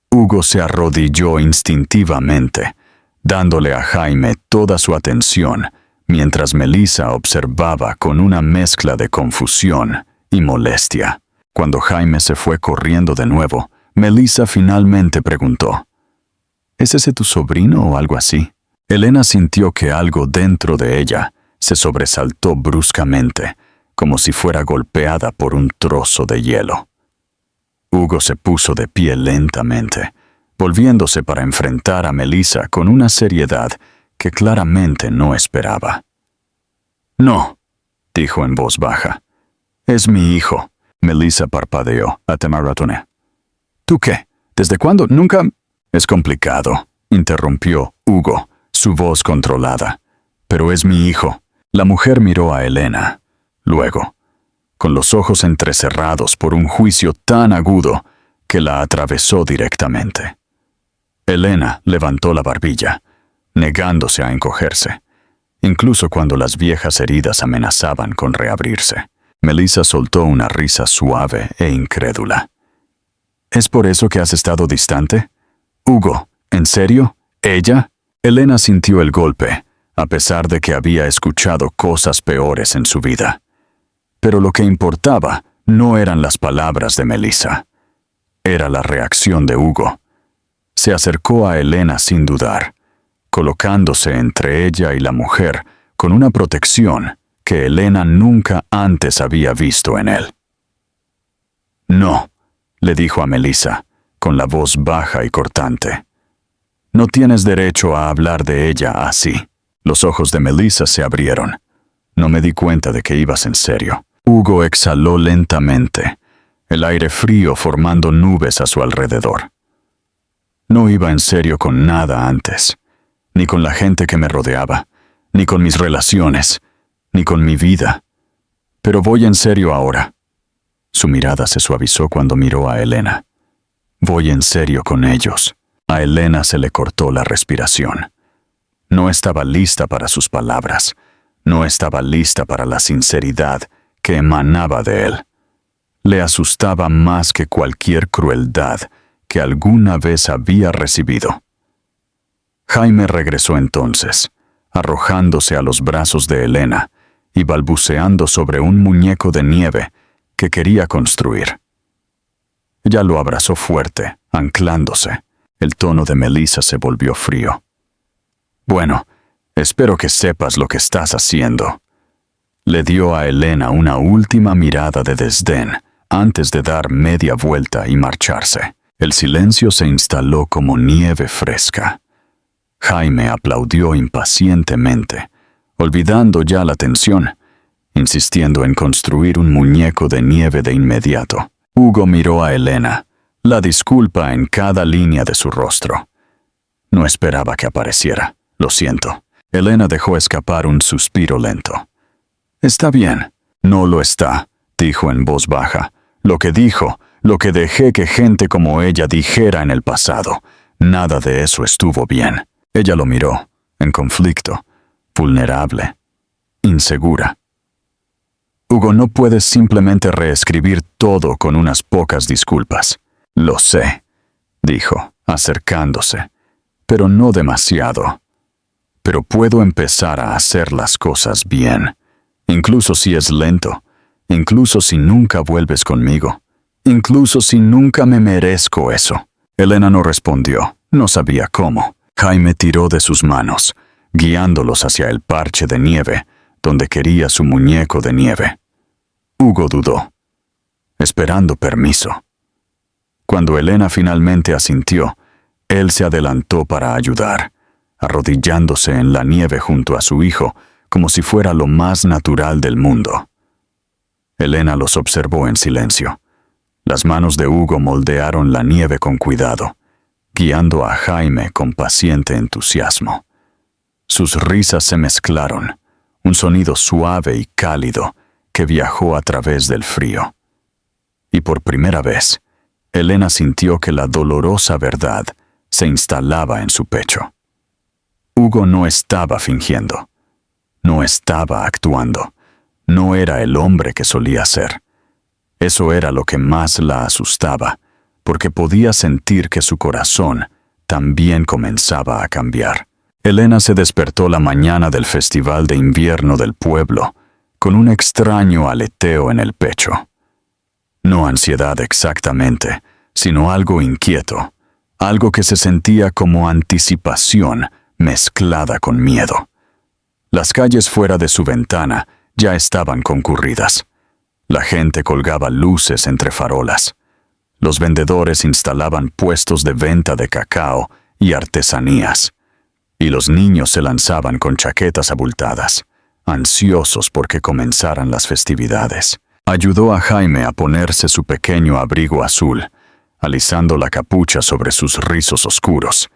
Hugo se arrodilló instintivamente, dándole a Jaime toda su atención, mientras Melissa observaba con una mezcla de confusión y molestia. Cuando Jaime se fue corriendo de nuevo, Melissa finalmente preguntó, ¿Es ese tu sobrino o algo así? Elena sintió que algo dentro de ella se sobresaltó bruscamente, como si fuera golpeada por un trozo de hielo. Hugo se puso de pie lentamente, volviéndose para enfrentar a Melissa con una seriedad que claramente no esperaba. «No», dijo en voz baja. «Es mi hijo». Melissa parpadeó, atemorizada. «¿Tú qué? ¿Desde cuándo? Nunca...» «Es complicado», interrumpió Hugo, su voz controlada. «Pero es mi hijo». La mujer miró a Elena. Luego, con los ojos entrecerrados por un juicio tan agudo que la atravesó directamente. Elena levantó la barbilla, negándose a encogerse, incluso cuando las viejas heridas amenazaban con reabrirse. Melissa soltó una risa suave e incrédula. «¿Es por eso que has estado distante? Hugo, ¿en serio? ¿Ella?» Elena sintió el golpe, a pesar de que había escuchado cosas peores en su vida. Pero lo que importaba no eran las palabras de Melissa. Era la reacción de Hugo. Se acercó a Elena sin dudar, colocándose entre ella y la mujer con una protección que Elena nunca antes había visto en él. «No», le dijo a Melissa, con la voz baja y cortante. «No tienes derecho a hablar de ella así». Los ojos de Melissa se abrieron. «No me di cuenta de que ibas en serio». Hugo exhaló lentamente, el aire frío formando nubes a su alrededor. «No iba en serio con nada antes, ni con la gente que me rodeaba, ni con mis relaciones, ni con mi vida. Pero voy en serio ahora». Su mirada se suavizó cuando miró a Elena. «Voy en serio con ellos». A Elena se le cortó la respiración. No estaba lista para sus palabras. No estaba lista para la sinceridad que emanaba de él. Le asustaba más que cualquier crueldad que alguna vez había recibido. Jaime regresó entonces, arrojándose a los brazos de Elena y balbuceando sobre un muñeco de nieve que quería construir. Ella lo abrazó fuerte, anclándose. El tono de Melissa se volvió frío. «Bueno, espero que sepas lo que estás haciendo». Le dio a Elena una última mirada de desdén antes de dar media vuelta y marcharse. El silencio se instaló como nieve fresca. Jaime aplaudió impacientemente, olvidando ya la tensión, insistiendo en construir un muñeco de nieve de inmediato. Hugo miró a Elena, la disculpa en cada línea de su rostro. No esperaba que apareciera. «Lo siento». Elena dejó escapar un suspiro lento. «Está bien». «No lo está», dijo en voz baja. «Lo que dijo, lo que dejé que gente como ella dijera en el pasado, nada de eso estuvo bien». Ella lo miró, en conflicto, vulnerable, insegura. «Hugo, no puedes simplemente reescribir todo con unas pocas disculpas». «Lo sé», dijo, acercándose, «pero no demasiado. Pero puedo empezar a hacer las cosas bien, incluso si es lento, incluso si nunca vuelves conmigo. incluso si nunca me merezco eso. Elena no respondió, no sabía cómo. Jaime tiró de sus manos, guiándolos hacia el parche de nieve, donde quería su muñeco de nieve. Hugo dudó, esperando permiso. Cuando Elena finalmente asintió, él se adelantó para ayudar, arrodillándose en la nieve junto a su hijo, como si fuera lo más natural del mundo. Elena los observó en silencio. Las manos de Hugo moldearon la nieve con cuidado, guiando a Jaime con paciente entusiasmo. Sus risas se mezclaron, un sonido suave y cálido que viajó a través del frío. Y por primera vez, Elena sintió que la dolorosa verdad se instalaba en su pecho. Hugo no estaba fingiendo, no estaba actuando, no era el hombre que solía ser. Eso era lo que más la asustaba, porque podía sentir que su corazón también comenzaba a cambiar. Elena se despertó la mañana del festival de invierno del pueblo, con un extraño aleteo en el pecho. No ansiedad exactamente, sino algo inquieto, algo que se sentía como anticipación mezclada con miedo. Las calles fuera de su ventana ya estaban concurridas. La gente colgaba luces entre farolas. Los vendedores instalaban puestos de venta de cacao y artesanías. Y los niños se lanzaban con chaquetas abultadas, ansiosos porque comenzaran las festividades. Ayudó a Jaime a ponerse su pequeño abrigo azul, alisando la capucha sobre sus rizos oscuros,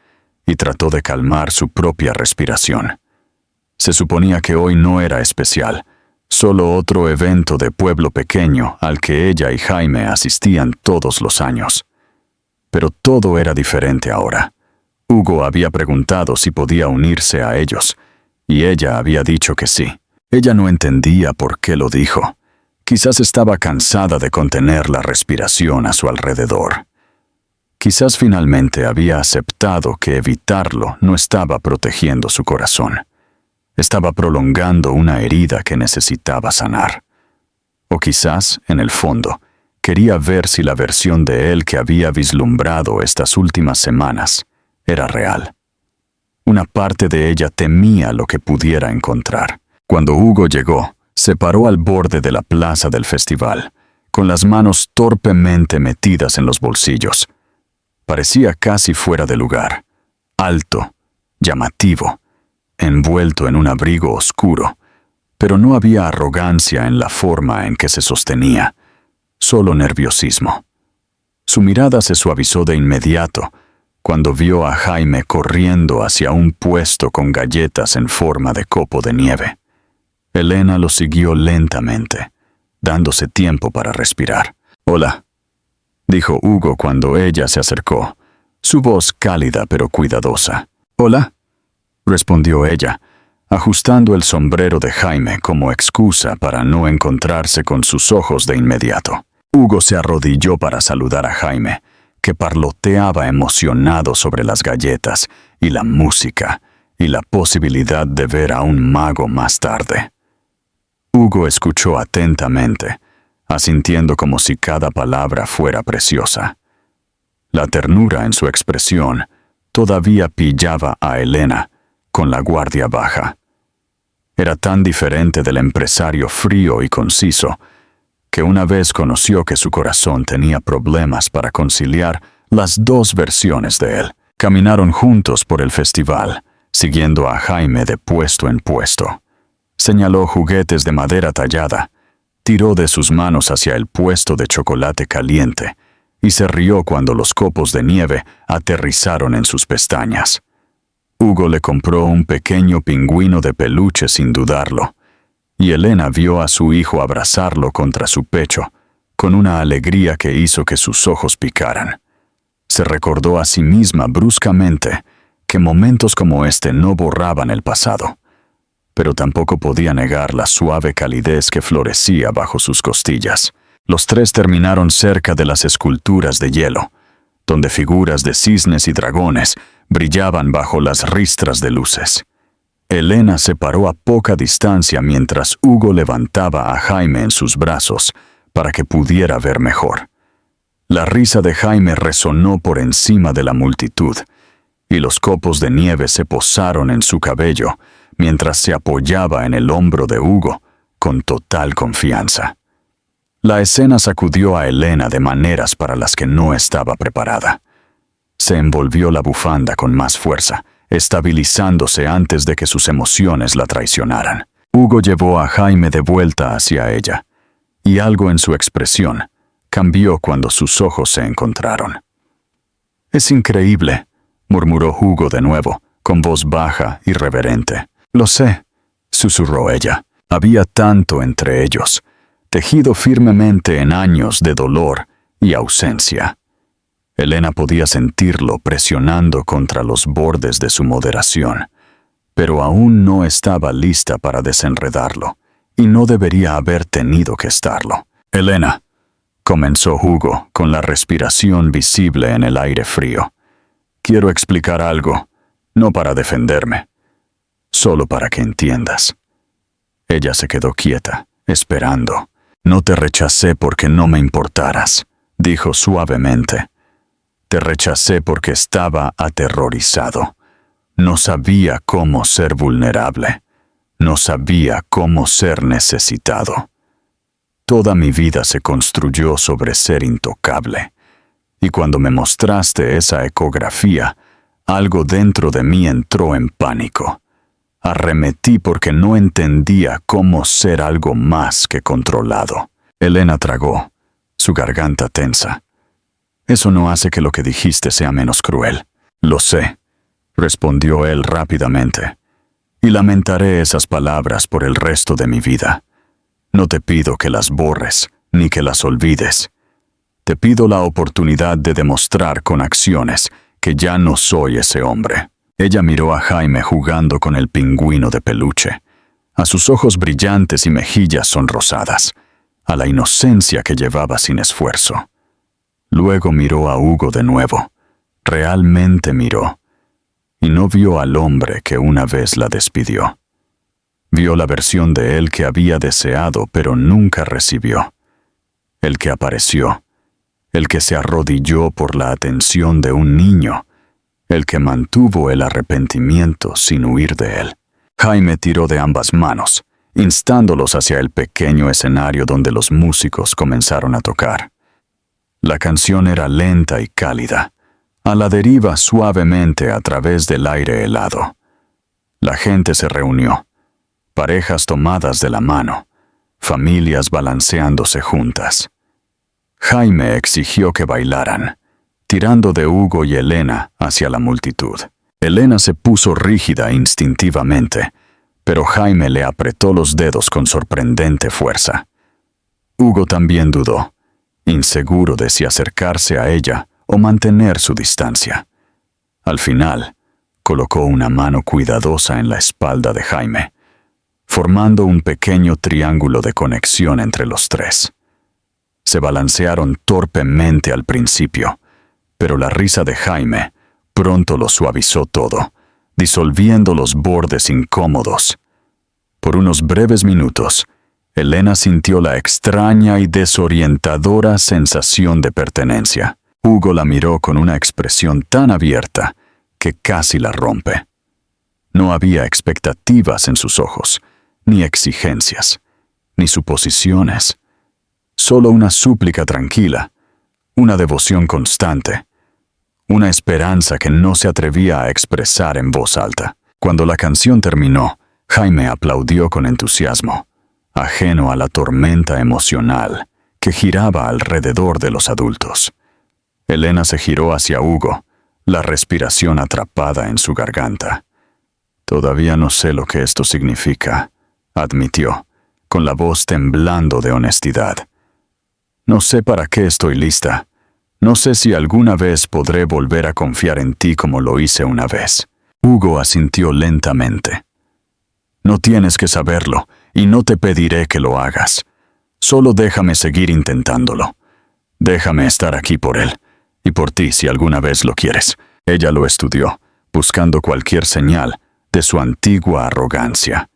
y trató de calmar su propia respiración. Se suponía que hoy no era especial, solo otro evento de pueblo pequeño al que ella y Jaime asistían todos los años. Pero todo era diferente ahora. Hugo había preguntado si podía unirse a ellos, y ella había dicho que sí. Ella no entendía por qué lo dijo. Quizás estaba cansada de contener la respiración a su alrededor. Quizás finalmente había aceptado que evitarlo no estaba protegiendo su corazón. Estaba prolongando una herida que necesitaba sanar. O quizás, en el fondo, quería ver si la versión de él que había vislumbrado estas últimas semanas era real. Una parte de ella temía lo que pudiera encontrar. Cuando Hugo llegó, se paró al borde de la plaza del festival, con las manos torpemente metidas en los bolsillos. Parecía casi fuera de lugar, alto, llamativo, envuelto en un abrigo oscuro, pero no había arrogancia en la forma en que se sostenía, solo nerviosismo. Su mirada se suavizó de inmediato cuando vio a Jaime corriendo hacia un puesto con galletas en forma de copo de nieve. Elena lo siguió lentamente, dándose tiempo para respirar. «Hola», dijo Hugo cuando ella se acercó, su voz cálida pero cuidadosa. «Hola», respondió ella, ajustando el sombrero de Jaime como excusa para no encontrarse con sus ojos de inmediato. Hugo se arrodilló para saludar a Jaime, que parloteaba emocionado sobre las galletas y la música y la posibilidad de ver a un mago más tarde. Hugo escuchó atentamente, asintiendo como si cada palabra fuera preciosa. La ternura en su expresión todavía pillaba a Elena, con la guardia baja. Era tan diferente del empresario frío y conciso, que una vez conoció que su corazón tenía problemas para conciliar las dos versiones de él. Caminaron juntos por el festival, siguiendo a Jaime de puesto en puesto. Señaló juguetes de madera tallada, tiró de sus manos hacia el puesto de chocolate caliente y se rió cuando los copos de nieve aterrizaron en sus pestañas. Hugo le compró un pequeño pingüino de peluche sin dudarlo, y Elena vio a su hijo abrazarlo contra su pecho, con una alegría que hizo que sus ojos picaran. Se recordó a sí misma bruscamente que momentos como este no borraban el pasado, pero tampoco podía negar la suave calidez que florecía bajo sus costillas. Los tres terminaron cerca de las esculturas de hielo, donde figuras de cisnes y dragones brillaban bajo las ristras de luces. Elena se paró a poca distancia mientras Hugo levantaba a Jaime en sus brazos para que pudiera ver mejor. La risa de Jaime resonó por encima de la multitud, y los copos de nieve se posaron en su cabello mientras se apoyaba en el hombro de Hugo con total confianza. La escena sacudió a Elena de maneras para las que no estaba preparada. Se envolvió la bufanda con más fuerza, estabilizándose antes de que sus emociones la traicionaran. Hugo llevó a Jaime de vuelta hacia ella, y algo en su expresión cambió cuando sus ojos se encontraron. «Es increíble», murmuró Hugo de nuevo, con voz baja y reverente. «Lo sé», susurró ella. Había tanto entre ellos, tejido firmemente en años de dolor y ausencia. Elena podía sentirlo presionando contra los bordes de su moderación, pero aún no estaba lista para desenredarlo, y no debería haber tenido que estarlo. «Elena», comenzó Hugo, con la respiración visible en el aire frío. «Quiero explicar algo, no para defenderme, solo para que entiendas». Ella se quedó quieta, esperando. «No te rechacé porque no me importaras», dijo suavemente. «Te rechacé porque estaba aterrorizado. No sabía cómo ser vulnerable. No sabía cómo ser necesitado. Toda mi vida se construyó sobre ser intocable. Y cuando me mostraste esa ecografía, algo dentro de mí entró en pánico. Arremetí porque no entendía cómo ser algo más que controlado». Elena tragó, su garganta tensa. «Eso no hace que lo que dijiste sea menos cruel». «Lo sé», respondió él rápidamente. «Y lamentaré esas palabras por el resto de mi vida. No te pido que las borres, ni que las olvides. Te pido la oportunidad de demostrar con acciones que ya no soy ese hombre». Ella miró a Jaime jugando con el pingüino de peluche, a sus ojos brillantes y mejillas sonrosadas, a la inocencia que llevaba sin esfuerzo. Luego miró a Hugo de nuevo, realmente miró, y no vio al hombre que una vez la despidió. Vio la versión de él que había deseado pero nunca recibió. El que apareció, el que se arrodilló por la atención de un niño, el que mantuvo el arrepentimiento sin huir de él. Jaime tiró de ambas manos, instándolos hacia el pequeño escenario donde los músicos comenzaron a tocar. La canción era lenta y cálida, a la deriva suavemente a través del aire helado. La gente se reunió, parejas tomadas de la mano, familias balanceándose juntas. Jaime exigió que bailaran, tirando de Hugo y Elena hacia la multitud. Elena se puso rígida instintivamente, pero Jaime le apretó los dedos con sorprendente fuerza. Hugo también dudó, inseguro de si acercarse a ella o mantener su distancia. Al final, colocó una mano cuidadosa en la espalda de Jaime, formando un pequeño triángulo de conexión entre los tres. Se balancearon torpemente al principio, pero la risa de Jaime pronto lo suavizó todo, disolviendo los bordes incómodos. Por unos breves minutos, Elena sintió la extraña y desorientadora sensación de pertenencia. Hugo la miró con una expresión tan abierta que casi la rompe. No había expectativas en sus ojos, ni exigencias, ni suposiciones. Solo una súplica tranquila, una devoción constante, una esperanza que no se atrevía a expresar en voz alta. Cuando la canción terminó, Jaime aplaudió con entusiasmo, ajeno a la tormenta emocional que giraba alrededor de los adultos. Elena se giró hacia Hugo, la respiración atrapada en su garganta. «Todavía no sé lo que esto significa», admitió, con la voz temblando de honestidad. «No sé para qué estoy lista. No sé si alguna vez podré volver a confiar en ti como lo hice una vez». Hugo asintió lentamente. «No tienes que saberlo, y no te pediré que lo hagas. Solo déjame seguir intentándolo. Déjame estar aquí por él, y por ti si alguna vez lo quieres». Ella lo estudió, buscando cualquier señal de su antigua arrogancia.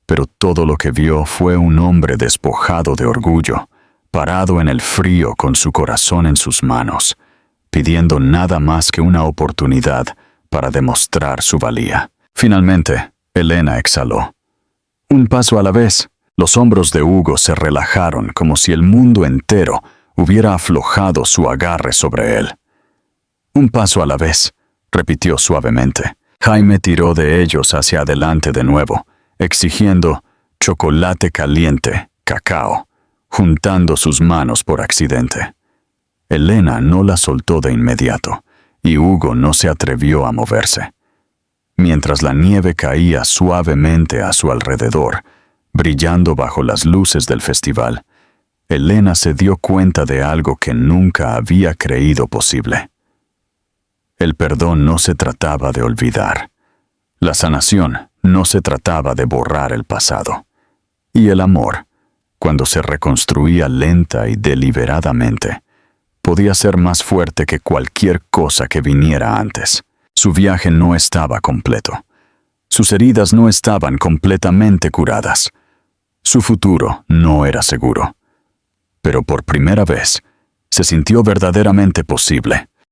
Pero todo lo que vio fue un hombre despojado de orgullo, parado en el frío con su corazón en sus manos, pidiendo nada más que una oportunidad para demostrar su valía. Finalmente, Elena exhaló. Un paso a la vez. Los hombros de Hugo se relajaron como si el mundo entero hubiera aflojado su agarre sobre él. Un paso a la vez, repitió suavemente. Jaime tiró de ellos hacia adelante de nuevo, exigiendo chocolate caliente, cacao, juntando sus manos por accidente. Elena no la soltó de inmediato, y Hugo no se atrevió a moverse. Mientras la nieve caía suavemente a su alrededor, brillando bajo las luces del festival, Elena se dio cuenta de algo que nunca había creído posible. El perdón no se trataba de olvidar. La sanación no se trataba de borrar el pasado. Y el amor, cuando se reconstruía lenta y deliberadamente, podía ser más fuerte que cualquier cosa que viniera antes. Su viaje no estaba completo. Sus heridas no estaban completamente curadas. Su futuro no era seguro. Pero por primera vez, se sintió verdaderamente posible.